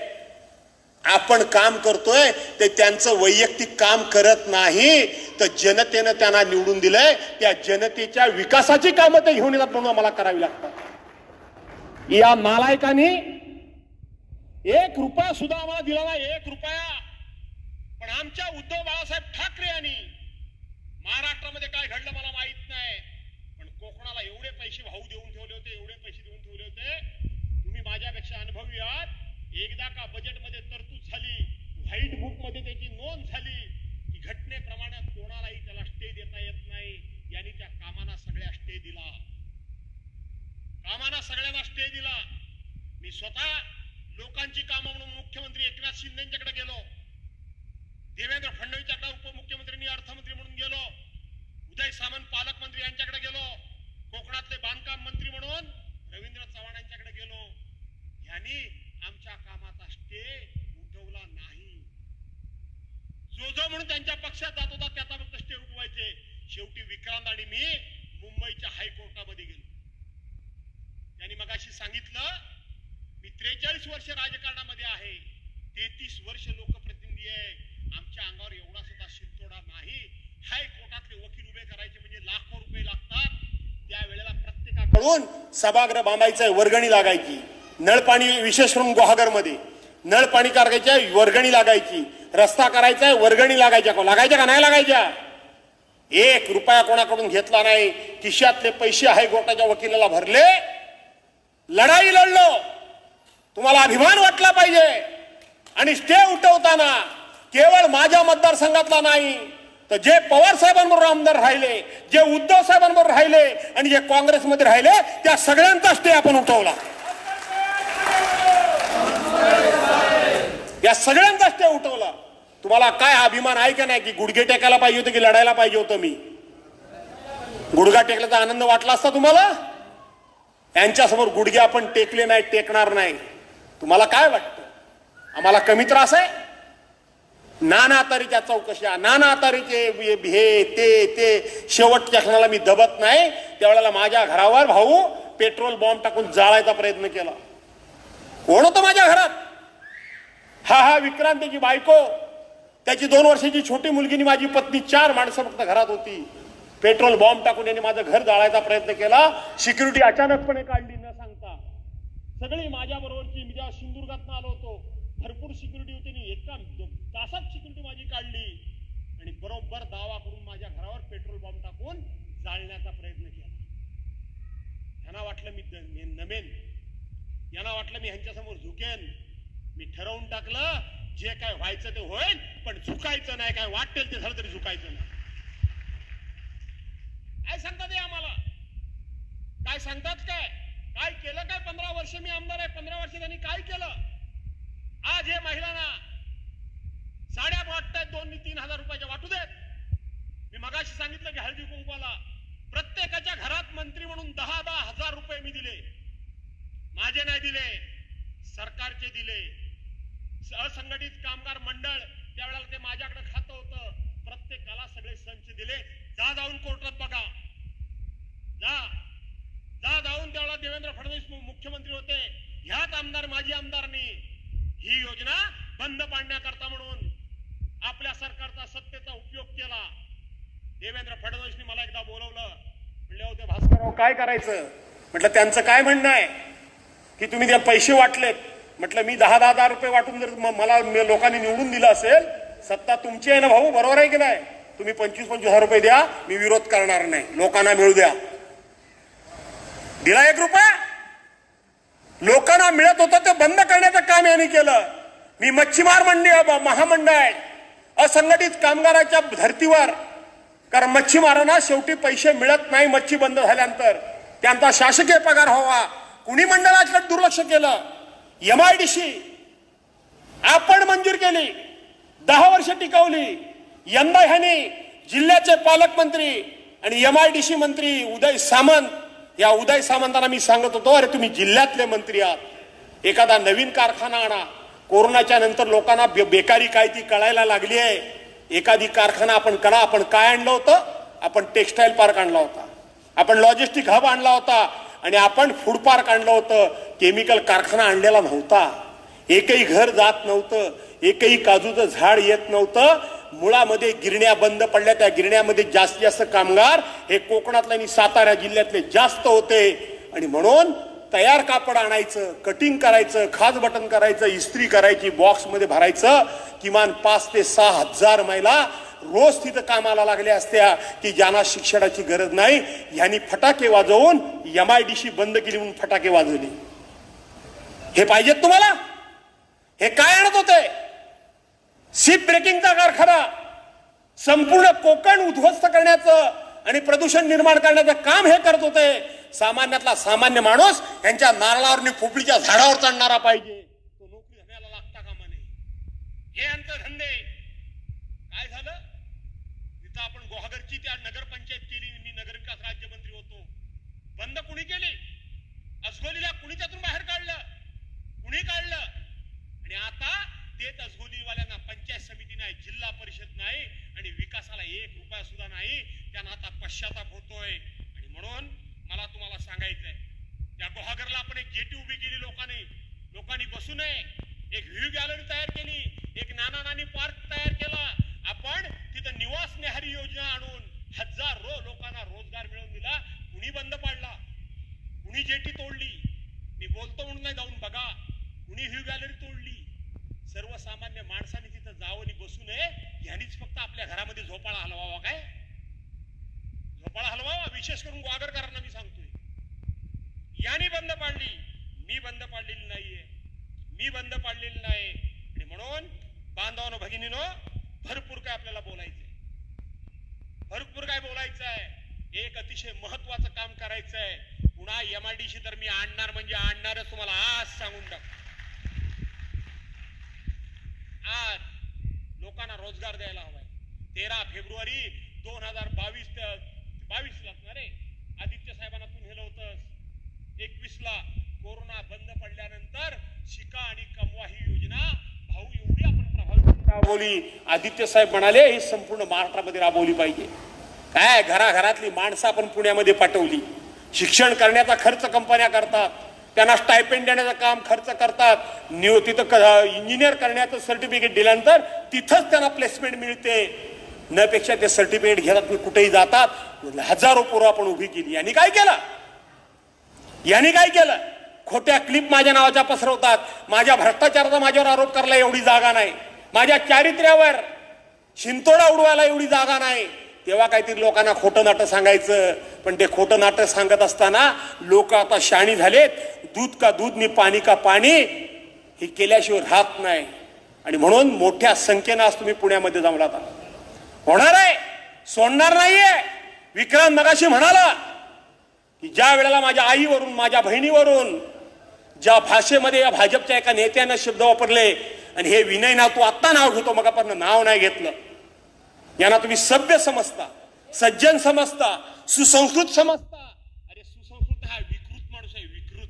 आपण काम करतोय ते त्यांचं वैयक्तिक काम करत नाही, तर जनतेनं त्यांना निवडून दिलंय, त्या जनतेच्या विकासाची कामं ते घेऊन येतात म्हणून आम्हाला करावी लागतात. या नालायकांनी 1 रुपया सुद्धा आम्हाला दिला नाही, 1 रुपया. पण आमच्या उद्धव बाळासाहेब ठाकरे यांनी महाराष्ट्रामध्ये काय घडलं मला माहित नाही, पण कोकणाला एवढे पैसे भाऊ देऊन ठेवले होते, एवढे पैसे देऊन ठेवले होते. तुम्ही माझ्यापेक्षा अनुभवी आहात. एकदा का बजेटमध्ये तरतूद झाली, व्हाईट बुक मध्ये त्याची नोंद झाली की घटनेप्रमाणे कोणालाही त्याला स्टे देता येत नाही. यांनी त्या कामांना सगळ्या स्टे दिला, कामांना सगळ्यांना स्टे दिला. मी स्वतः लोकांची कामं म्हणून मुख्यमंत्री एकनाथ शिंदेंच्याकडे गेलो, देवेंद्र फडणवीसच्याकडे उपमुख्यमंत्र्यांनी अर्थमंत्री म्हणून गेलो, उदय सामंत पालकमंत्री यांच्याकडे गेलो, कोकणातले बांधकाम मंत्री म्हणून रवींद्र चव्हाणांच्याकडे गेलो, यांनी आमच्या कामाचा स्टे उठवला नाही. जो म्हणून त्यांच्या पक्षात जात होता त्याचा फक्त स्टे उठवायचे. शेवटी विक्रांत आणि मी मुंबईच्या हायकोर्टामध्ये गेलो. त्यांनी मगाशी सांगितलं, मी 43 वर्ष राजकारणामध्ये आहे, 33 वर्ष लोकप्रतिनिधी आहे, आमच्या अंगावर एवढा सुद्धा शिरतोडा नाही. हायकोर्टातले वकील उभे करायचे म्हणजे लाखो रुपये लागतात. त्यावेळेला प्रत्येकाकडून सभागृह बांधायचं वर्गणी लागायची. नळपाणी विशेष करून गुहागरमध्ये नळपाणी करायच्या वर्गणी लागायची. रस्ता करायचा वर्गणी लागायच्या का नाही लागायच्या? 1 रुपया कोणाकडून घेतला नाही. खिशातले पैसे हायकोर्टाच्या वकिलाला भरले, लढाई लढलो. तुम्हाला अभिमान वाटला पाहिजे. आणि स्टे उठवताना केवळ माझ्या मतदारसंघातला नाही तर जे पवार साहेबांबरोबर आमदार राहिले, जे उद्धव साहेबांबरोबर राहिले आणि जे काँग्रेसमध्ये राहिले त्या सगळ्यांचा स्टे आपण उठवला. या सगळ्यांचा स्टे उठवला. तुम्हाला काय अभिमान आहे का नाही की गुडघे टेकायला पाहिजे होते की लढायला पाहिजे होतं? मी गुडघा टेकल्याचा आनंद वाटला असता तुम्हाला? यांच्यासमोर गुडघे आपण टेकले नाही, टेकणार नाही. तुम्हाला काय वाटतं आम्हाला कमी त्रास आहे? नाना तारीच्या चौकशा, नाना तारीचे हे ते शेवटच्या क्षणाला मी दबत नाही. त्यावेळेला माझ्या घरावर भाऊ पेट्रोल बॉम्ब टाकून जाळायचा प्रयत्न केला. कोण होतं माझ्या घरात? हा विक्रांतीची बायको, त्याची 2 वर्षाची छोटी मुलगी आणि माझी पत्नी, 4 माणसं फक्त घरात होती. पेट्रोल बॉम्ब टाकून यांनी माझं घर जाळायचा प्रयत्न केला. सिक्युरिटी अचानकपणे काढली न सांगता. सगळी माझ्या बरोबरची, मी जेव्हा सिंधुदुर्गातून आलो होतो भरपूर सिक्युरिटी होती. एका तासात सिक्युरिटी माझी काढली आणि बरोबर दावा करून माझ्या घरावर पेट्रोल बॉम्ब टाकून जाळण्याचा प्रयत्न केला. यांना वाटलं मी नमेन, यांना वाटलं मी ह्यांच्यासमोर झुकेन. मी ठरवून टाकलं, जे काय व्हायचं ते होईल, पण झुकायचं नाही. काय वाटेल ते झालं तरी झुकायचं नाही. काय सांगतात आम्हाला? काय सांगतात? काय केलं? काय 15 वर्ष मी आमदार आहे, 15 वर्ष त्यांनी काय केलं? आज हे महिलांना साड्या वाटतायत 2-3 हजार रुपयाच्या वाटू देत. मी मगाशी सांगितलं की हळदी कुंकवाला प्रत्येकाच्या घरात मंत्री म्हणून 10-10 हजार रुपये मी दिले. माझे नाही दिले, सरकारचे दिले. असंघटित कामगार मंडळ त्यावेळेला ते माझ्याकडे खातं होतं, प्रत्येकाला सगळे संच दिले. जाऊन कोर्टात बघा, जाऊन त्यावेळेला देवेंद्र फडणवीस मुख्यमंत्री होते. ह्याच आमदार, माजी आमदारनी ही योजना बंद पाडण्याकरता म्हणून आपल्या सरकारचा सत्तेचा उपयोग केला. देवेंद्र फडणवीसनी मला एकदा बोलवलं, म्हणले होते भास्करराव काय करायचं? म्हटलं त्यांचं काय म्हणणं आहे की तुम्ही ते पैसे वाटलेत. म्हटलं मी 10-10 हजार रुपये वाटून जर मला लोकांनी निवडून दिलं असेल, सत्ता तुमची आहे ना भाऊ, बरोबर आहे की नाही? तुम्ही 25-25 हजार रुपये द्या, मी विरोध करणार नाही, लोकांना मिळू द्या. दिला 1 रुपया? लोकांना मिळत होतं ते बंद करण्याचं काम यांनी केलं. मी मच्छीमार महामंडळ असंघटित कामगाराच्या धर्तीवर, कारण मच्छीमारांना शेवटी पैसे मिळत नाही मच्छी बंद झाल्यानंतर, त्यांचा शासकीय पगार व्हावा, कुणी मंडळाकडे दुर्लक्ष केलं. MIDC आपण मंजूर केली, 10 वर्ष टिकवली. यंदा ह्याने जिल्ह्याचे पालकमंत्री आणि MIDC मंत्री उदय सामंत, या उदय सामंतांना मी सांगत होतो, अरे तुम्ही जिल्ह्यातले मंत्री आहात, एखादा नवीन कारखाना आणा. कोरोनाच्या नंतर लोकांना बेकारी काय ती कळायला लागली आहे. एखादी कारखाना आपण करा. आपण काय आणलं होतं? आपण टेक्सटाईल पार्क आणला होता, आपण लॉजिस्टिक हब आणला होता आणि आपण फूड पार्क आणलं होतं. केमिकल कारखाना आणलेला नव्हता. एकही घर जात नव्हतं, एकही काजूचं झाड येत नव्हतं. मुळामध्ये गिरण्या बंद पडल्या. त्या गिरण्यामध्ये जास्तीत जास्त कामगार हे कोकणातले आणि सातारा जिल्ह्यातले जास्त होते आणि म्हणून तयार कापड आणायचं, कटिंग करायचं, खाज बटन करायचं, इस्त्री करायची, बॉक्समध्ये भरायचं. किमान 5 ते 6 हजार महिला रोज तिथं कामाला लागल्या असत्या की ज्यांना शिक्षणाची गरज नाही. यांनी फटाके वाजवून MIDC बंद केली म्हणून फटाके वाजवले. हे पाहिजेत तुम्हाला? हे काय आणत होते? शिप ब्रेकिंगचा कारखाना, संपूर्ण कोकण उद्ध्वस्त करण्याचं आणि प्रदूषण निर्माण करण्याचं काम हे करत होते. सामान्यातला सामान्य माणूस यांच्या नारळावर खोपडीच्या झाडावर चढणारा पाहिजे, तो नोकरी धंद्याला लागता कामा नये. हे यांचे धंदे. काय झालं तिथं? आपण गुहागरची त्या नगरपंचायत केली, मी नगरविकास राज्यमंत्री होतो. बंद कुणी केली? अस्गोलीला कुणी त्यातून बाहेर काढलं? कुणी काढलं? आणि आता तेच अस्गोलीवाल्यांना पंचायत समिती नाही, जिल्हा परिषद नाही आणि विकासाला 1 रुपया सुद्धा नाही. त्यांना आता पश्चाताप होतोय. आणि म्हणून मला तुम्हाला सांगायचंय, त्या गुहागरला आपण एक जेटी उभी केली. लोकांनी बसू नये. एक व्ह्यू गॅलरी तयार केली, एक नाना नानी पार्क तयार केला. आपण तिथं निवास निहारी योजना आणून हजारो लोकांना रोजगार मिळवून दिला. कुणी बंद पाडला? कुणी जेटी तोडली? मी बोलतो म्हणून नाही, जाऊन बघा. कुणी व्ह्यू गॅलरी तोडली? सर्वसामान्य माणसाने तिथं जावं आणि बसू नये. ह्यानीच फक्त आपल्या घरामध्ये झोपाळा हलवावा. काय झोपाळा हलवावा? विशेष करून ग्वागरकरांना मी सांगतोय, याने बंद पाडली. मी बंद पाडलेली नाहीये. आणि म्हणून बांधवानो भगिनीनो, भरपूर काय आपल्याला बोलायचंय. एक अतिशय महत्वाचं काम करायचंय. पुन्हा MIDC तर मी आणणार म्हणजे आणणारच. तुम्हाला आज सांगून टाक. आज लोकांना रोजगार द्यायला हवाय. 13 फेब्रुवारी 2022 ला रे आदित्य साहेबांना तू नेलं होतंस. 21ला कोरोना बंद पडल्यानंतर शिका आणि कमवा ही योजना भाऊ एवढी आपण प्रभावी राबवली. आदित्य साहेब म्हणाले ही संपूर्ण महाराष्ट्रामध्ये राबवली पाहिजे. काय घराघरातली माणसं आपण पुण्यामध्ये पाठवली. शिक्षण करण्याचा खर्च कंपन्या करतात, त्यांना स्टायपेंड देण्याचं काम खर्च करतात. तिथं इंजिनियर करण्याचं सर्टिफिकेट दिल्यानंतर तिथंच त्यांना प्लेसमेंट मिळते. न पेक्षा ते सर्टिफिकेट घेतात, कुठेही जातात. हजारो पोरं आपण उभी केली. यांनी काय केलं? खोट्या क्लिप माझ्या नावाच्या पसरवतात. माझ्या भ्रष्टाचाराचा माझ्यावर आरोप करायला एवढी जागा नाही. माझ्या चारित्र्यावर शिंतोडा उडवायला एवढी जागा नाही. तेव्हा काहीतरी लोकांना खोटं नाटक सांगायचं. पण ते खोटं नाटक सांगत असताना लोक आता शहाणी झालेत. दूध का दूध नि पाणी का पाणी हे केल्याशिवाय राहत नाही. आणि म्हणून मोठ्या संख्येनं आज तुम्ही पुण्यामध्ये जमलात. होणार आहे, सोडणार नाहीये. विक्रांत मगाशी म्हणाला की ज्या वेळेला माझ्या आईवरून, माझ्या बहिणीवरून ज्या भाषेमध्ये या भाजपच्या एका नेत्यानं शब्द वापरले, आणि हे विनय ना तू आत्ता नाव घेतो, मग आपण नाव नाही घेतलं. यांना तुम्ही सभ्य समजता, सज्जन समजता, सुसंस्कृत समजता. अरे सुसंस्कृत हा विकृत माणूस आहे, विकृत.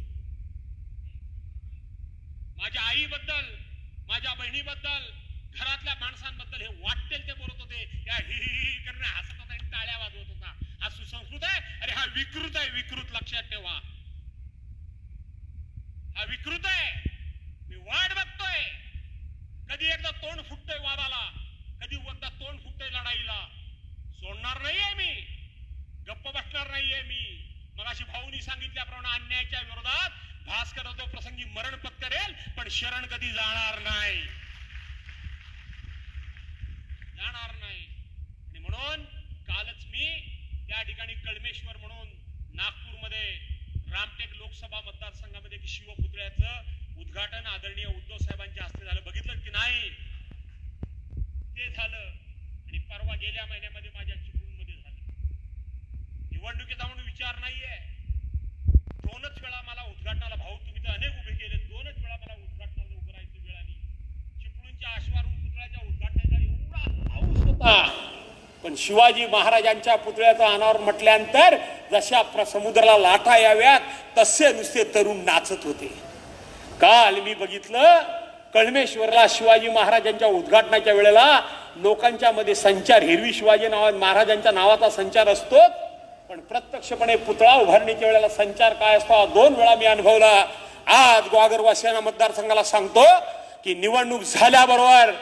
माझ्या आईबद्दल, माझ्या बहिणीबद्दल, घरातल्या माणसांबद्दल हे वाटेल ते बोलत होते. या ही करणे हसत होता आणि टाळ्या वाजवत होता. हा सुसंस्कृत आहे? अरे हा विकृत आहे, विकृत. लक्षात ठेवा, हा विकृत आहे. मी वाट बघतोय कधी एकदा तोंड फुटतोय वादाला, कधी एकदा तोंड फुटतोय लढाईला. सोडणार नाहीये मी, गप्प बसणार नाहीये मी. मगाशी भाऊनी सांगितल्याप्रमाणे अन्यायाच्या विरोधात भास्कर तो प्रसंगी मरण पत्करेल, पण शरण कधी जाणार नाही. आणि म्हणून कालच मी त्या ठिकाणी कळमेश्वर म्हणून नागपूरमध्ये रामटेक लोकसभा मतदारसंघामध्ये शिवपुतळ्याचं उद्घाटन आदरणीय उद्धव साहेबांच्या हस्ते झालं. बघितलं की नाही? ते झालं. आणि परवा गेल्या महिन्यामध्ये माझ्या चिपळूणमध्ये झालं. निवडणुकीचा म्हणून विचार नाहीये. 2च वेळा मला उद्घाटनाला, भाऊ तुम्ही तर अनेक उभे केले, 2च वेळा मला उद्घाटनाला उभं राहायची वेळ आली. चिपळूणच्या अश्वारूढ पुतळ्याच्या उद्घाटनाचा एवढा हाऊस होता. पण शिवाजी महाराजांच्या पुतळ्याचं अनावर म्हटल्यानंतर जशा समुद्राला लाटा याव्यात तसे नुसते तरुण नाचत होते. काल मी बघितलं कळमेश्वरला शिवाजी महाराजांच्या उद्घाटनाच्या वेळेला लोकांच्या मध्ये संचार, हिरवी शिवाजी महाराजांच्या नावाचा संचार असतो, पण प्रत्यक्षपणे पुतळा उभारणीच्या वेळेला संचार काय असतो 2 वेळा मी अनुभवला. आज ग्वागरवासियांना, मतदारसंघाला सांगतो की निवडणूक झाल्याबरोबर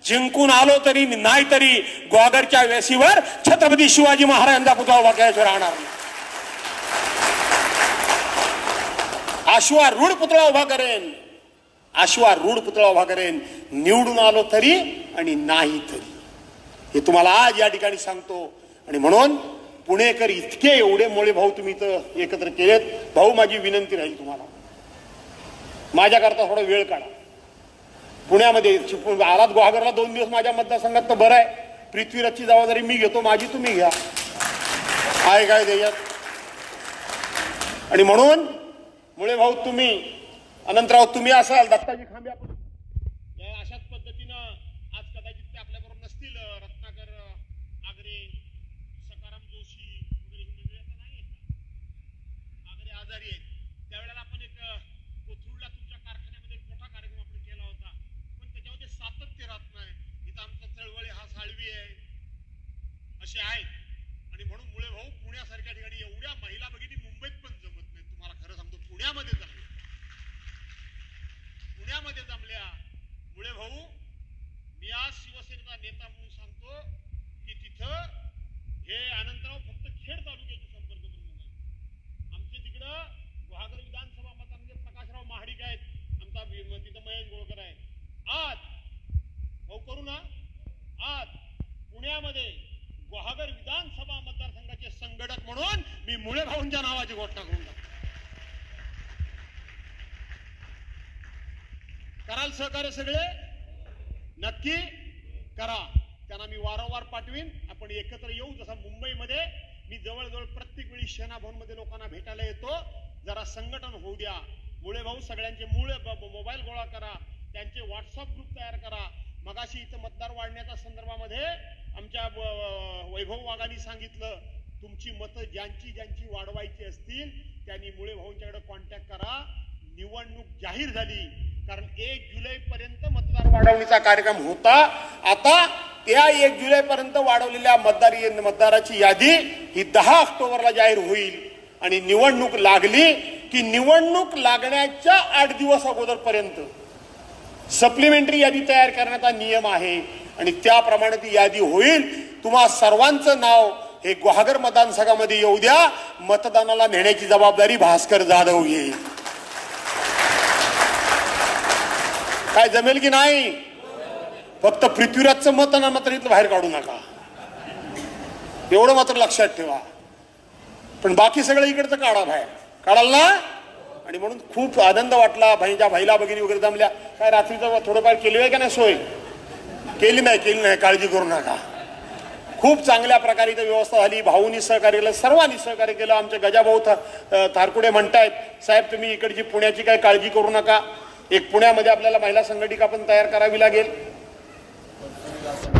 जिंकून आलो तरी नाही तरी ग्वागरच्या वेशीवर छत्रपती शिवाजी महाराजांचा पुतळा उभा करायचा राहणार नाही. अश्वारूढ पुतळा उभा करेन, अश्वारूढ पुतळा उभा करेन, निवडून आलो तरी आणि नाही तरी. हे तुम्हाला आज या ठिकाणी सांगतो. आणि म्हणून पुणेकर इतके एवढे मोळे भाऊ तुम्ही इथं एकत्र केलेत. भाऊ माझी विनंती राहील तुम्हाला, माझ्याकरता थोडा वेळ काढा. पुण्यामध्ये आलात गुहागरला 2 दिवस माझ्या मतदारसंघात तर बरं आहे. पृथ्वीराजची जबाबदारी मी घेतो, माझी तुम्ही घ्या. आहे काय त्याच्यात? आणि म्हणून मुळे भाऊ तुम्ही, अनंतराव तुम्ही असाल, दत्ताजी खांबे आपण अशाच पद्धतीनं आज कदाचित ते आपल्याबरोबर नसतील. रत्नाकर आगरे, सकाराम जोशी वगैरे ही मंडळी आता नाही आहेत, आगरे आजारी आहेत. त्यावेळेला पुण्यामध्ये जमल्या. मुळे भाऊ, मी आज शिवसेनेचा नेता म्हणून सांगतो की तिथं हे अनंतराव फक्त खेड तालुक्याचे संपर्क प्रमुख आहेत. आमचे तिकडं गुहागर विधानसभा मतदारमध्ये प्रकाशराव महाडिक आहेत, आमचा तिथं महेश गोळकर आहे. आज भाऊ करू ना, आज पुण्यामध्ये गुहागर विधानसभा मतदारसंघाचे संघटक म्हणून मी मुळे भाऊंच्या नावाची घोषणा करून टाकतो. कराल सहकार्य सगळे? नक्की करा. त्यांना मी वारंवार पाठवीन. आपण एकत्र येऊ. जसं मुंबईमध्ये मी जवळजवळ प्रत्येक वेळी शना भवनमध्ये लोकांना भेटायला येतो. जरा संघटन होऊ द्या. मुळे भाऊ सगळ्यांचे मोबाईल गोळा करा, त्यांचे व्हॉट्सअप ग्रुप तयार करा. मगाशी इथं मतदार वाढण्याच्या संदर्भामध्ये आमच्या वैभव वाघांनी सांगितलं, तुमची मतं ज्यांची ज्यांची वाढवायची असतील त्यांनी मुळे भाऊंच्याकडे कॉन्टॅक्ट करा. निवडणूक जाहीर झाली, कारण 1 जुलै पर्यंत मतदार वाढवणीचा कार्यक्रम होता. आता त्या 1 जुलै पर्यंत वाढवलेल्या मतदाराची यादी ही 10 ऑक्टोबरला जाहीर होईल. आणि निवडणूक लागली की निवडणूक लागण्याच्या 8 दिवस अगोदरपर्यंत सप्लिमेंटरी यादी तयार करण्याचा नियम आहे आणि त्याप्रमाणे ती यादी होईल. तुम्हा सर्वांचं नाव हे गुहागर मतदारसंघामध्ये येऊ द्या. मतदानाला नेण्याची जबाबदारी भास्कर जाधव घेईल. काय जमेल की नाही? फक्त पृथ्वीराजचं मत मात्र इथलं बाहेर काढू नका, एवढं मात्र लक्षात ठेवा. पण बाकी सगळं इकडचं काढा, बाहेर काढाल ना. आणि म्हणून खूप आनंद वाटला. बहिणीच्या भाईला भगिनी वगैरे जमल्या. काय रात्रीचं थोडंफार केली आहे का नाही सोय? केली नाही, काळजी करू नका. खूप चांगल्या प्रकारे इथं व्यवस्था झाली. भाऊनी सहकार्य केलं, सर्वांनी सहकार्य केलं. आमचे गजाभाऊ थारकुडे म्हणतायत, साहेब तुम्ही इकडची पुण्याची काय काळजी करू नका. एक पुण्यामध्ये आपल्याला महिला संघटिका पण तयार करावी लागेल,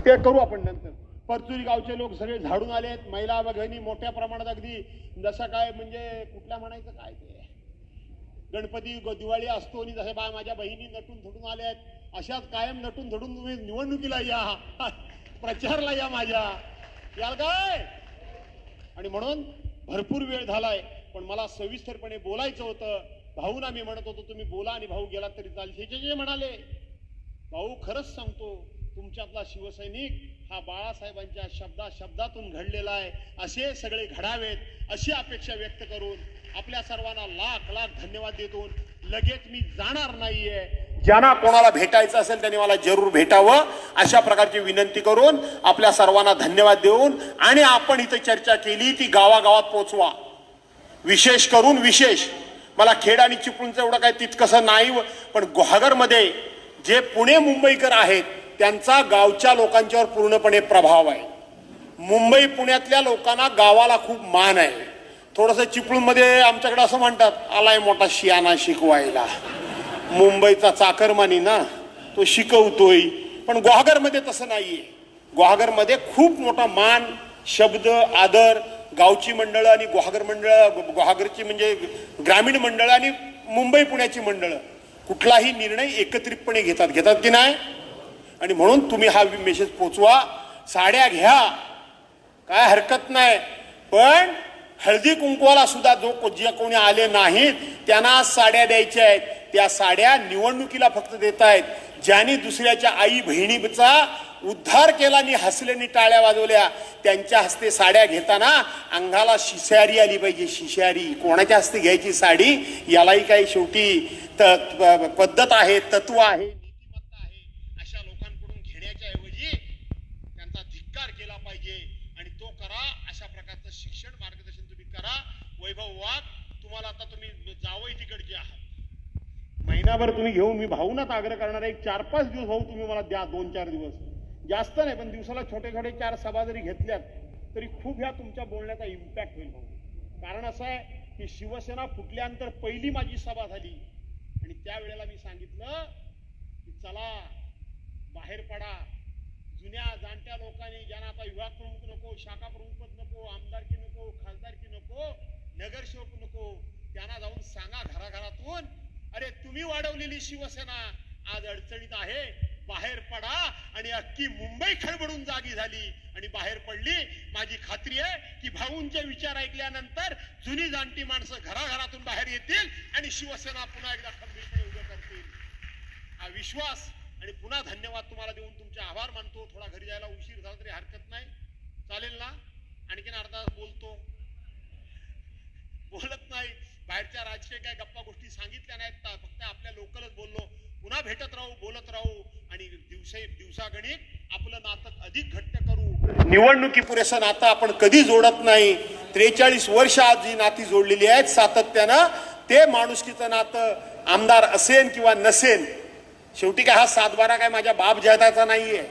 ते करू आपण नंतर. परचुरी गावचे लोक सगळे झाडून आलेत. महिला भगिनी मोठ्या प्रमाणात, अगदी जसं काय म्हणजे कुठल्या म्हणायचं काय ते गणपती दिवाळी असतो आणि जसे माझ्या बहिणी नटून थडून आल्या आहेत, अशाच कायम नटून थडून तुम्ही निवडणुकीला या, प्रचारला या, माझ्या याल काय. आणि म्हणून भरपूर वेळ झालाय, पण मला सविस्तरपणे बोलायचं होतं. भाऊना मी म्हणत होतो तुम्ही बोला आणि भाऊ गेला तरी चालेल. जे म्हणाले, भाऊ खरंच सांगतो, तुमच्यातला शिवसैनिक हा बाळासाहेबांच्या शब्दातून घडलेला आहे. असे सगळे घडावेत अशी अपेक्षा व्यक्त करून आपल्या सर्वांना लाख लाख धन्यवाद देतो. लगेच मी जाणार नाहीये. ज्यांना कोणाला भेटायचं असेल त्यांनी मला जरूर भेटावं अशा प्रकारची विनंती करून आपल्या सर्वांना धन्यवाद देऊन, आणि आपण इथे चर्चा केली ती गावागावात पोचवा. विशेष करून मला खेड आणि चिपळूणचं एवढं काय तितकंसं नाही, पण गुहागरमध्ये जे पुणे मुंबईकर आहेत त्यांचा गावच्या लोकांच्यावर पूर्णपणे प्रभाव आहे. मुंबई पुण्यातल्या लोकांना गावाला खूप मान आहे. थोडंसं चिपळूणमध्ये आमच्याकडे असं म्हणतात, आलाय मोठा शियाना शिकवायला. मुंबईचा चाकरमानी ना, तो शिकवतोय. पण गुहागरमध्ये तसं नाहीये. गुहागरमध्ये खूप मोठा मान, शब्द, आदर. गावची मंडळं आणि गुहागरची म्हणजे ग्रामीण मंडळं आणि मुंबई पुण्याची मंडळं कुठलाही निर्णय एकत्रितपणे घेतात की नाही. आणि म्हणून तुम्ही हा मेसेज पोचवा. साड्या घ्या, काय हरकत नाही, पण हळदी कुंकवाला सुद्धा जे कोणी आले नाहीत त्यांना साड्या द्यायच्या आहेत. त्या साड्या निवडणुकीला फक्त देत आहेत. ज्यांनी दुसऱ्याच्या आई बहिणीचा उद्धार केला आणि हसल्याने टाळ्या वाजवल्या त्यांच्या हस्ते साड्या घेताना अंगाला शिशारी आली पाहिजे. शिशारी कोणाच्या हस्ते घ्यायची साडी, यालाही काही शेवटी पद्धत आहे, तत्व आहे, नीतिमत्ता आहे. अशा लोकांकडून घेण्याच्या ऐवजी त्यांचा धिक्कार केला पाहिजे आणि तो करा. अशा प्रकारचं शिक्षण मार्गदर्शन तुम्ही करा. वैभव वाघ, तुम्हाला आता तुम्ही जावई तिकडचे आहात, महिनाभर तुम्ही घेऊन मी भाऊनाच आग्रह करणार आहे, 4-5 दिवस भाऊ तुम्ही मला द्या, 2-4 दिवस, जास्त नाही, पण दिवसाला छोटे छोटे 4 सभा जरी घेतल्यात तरी खूप ह्या तुमच्या बोलण्याचा इम्पॅक्ट होईल भाऊ. कारण असं आहे की शिवसेना फुटल्यानंतर पहिली माझी सभा झाली आणि त्यावेळेला मी सांगितलं की चला बाहेर पडा. जुन्या जाणत्या लोकांनी, ज्यांना आता विभाग प्रमुख नको, शाखा प्रमुख नको, आमदारकी नको, खासदारकी नको, नगरसेवक नको, त्यांना जाऊन सांगा घराघरातून, अरे तुम्ही वाढवलेली शिवसेना आज अडचणीत आहे, बाहेर पडा. आणि अख्खी मुंबई खळबळून जागी झाली आणि बाहेर पडली. माझी खात्री आहे की भाऊंचे विचार ऐकल्यानंतर जुनी जाणती माणसं घराघरातून बाहेर येतील आणि शिवसेना पुन्हा एकदा खंबीरपणे उभं करतील. विश्वास आणि पुन्हा धन्यवाद तुम्हाला देऊन तुमचे आभार मानतो. थोडा घरी जायला उशीर झाला तरी हरकत नाही, चालेल ना? आणखीन अर्धा बोलत नाही. बाहेरच्या राजकीय काय गप्पा गोष्टी सांगितल्या नाहीत, फक्त आपल्या लोकलच बोललो. पुन्हा भेटत राहू, बोलत राहू आणि दिवसागणिक आपलं नातं अधिक घट्ट करू. निवडणुकी पुरेसं नातं आपण कधी जोडत नाही. 43 वर्ष आज जी नाती जोडलेली आहेत सातत्यानं, ते माणुसकीचं नातं आमदार असेन किंवा नसेन, शेवटी काय हा 7-12 काय माझ्या बाप जायदाचा नाहीये.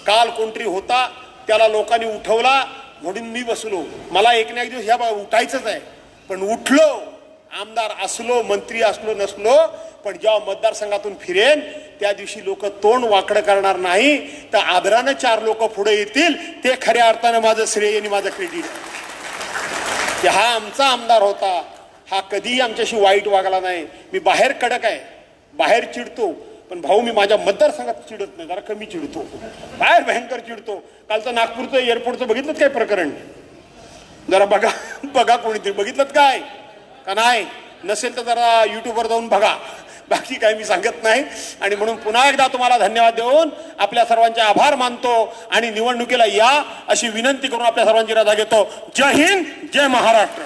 काल कोणतरी होता, त्याला लोकांनी उठवला म्हणून मी बसलो. मला एक ना एक दिवस ह्या उठायचंच आहे, पण उठलो. आमदार असलो, मंत्री असलो नसलो, पण जेव्हा मतदारसंघातून फिरेन त्या दिवशी लोक तोंड वाकडं करणार नाही, तर आदरानं 4 लोक पुढे येतील. ते खऱ्या अर्थानं माझं श्रेय आणि माझं क्रेडिट आहे की हा आमचा आमदार होता, हा कधीही आमच्याशी वाईट वागला नाही. मी बाहेर कडक आहे, बाहेर चिडतो, पण भाऊ मी माझ्या मतदारसंघात चिडत नाही, जरा कमी चिडतो. बाहेर भयंकर चिडतो. कालचं नागपूरचं एअरपोर्टचं बघितलं काय प्रकरण? जरा बघा कोणीतरी बघितलं काय का नाही? नसेल तर जरा युट्यूबवर जाऊन बघा. बाकी काही मी सांगत नाही. आणि म्हणून पुन्हा एकदा तुम्हाला धन्यवाद देऊन आपल्या सर्वांचे आभार मानतो आणि निवडणुकीला या अशी विनंती करून आपल्या सर्वांची रजा घेतो. जय हिंद, जय महाराष्ट्र.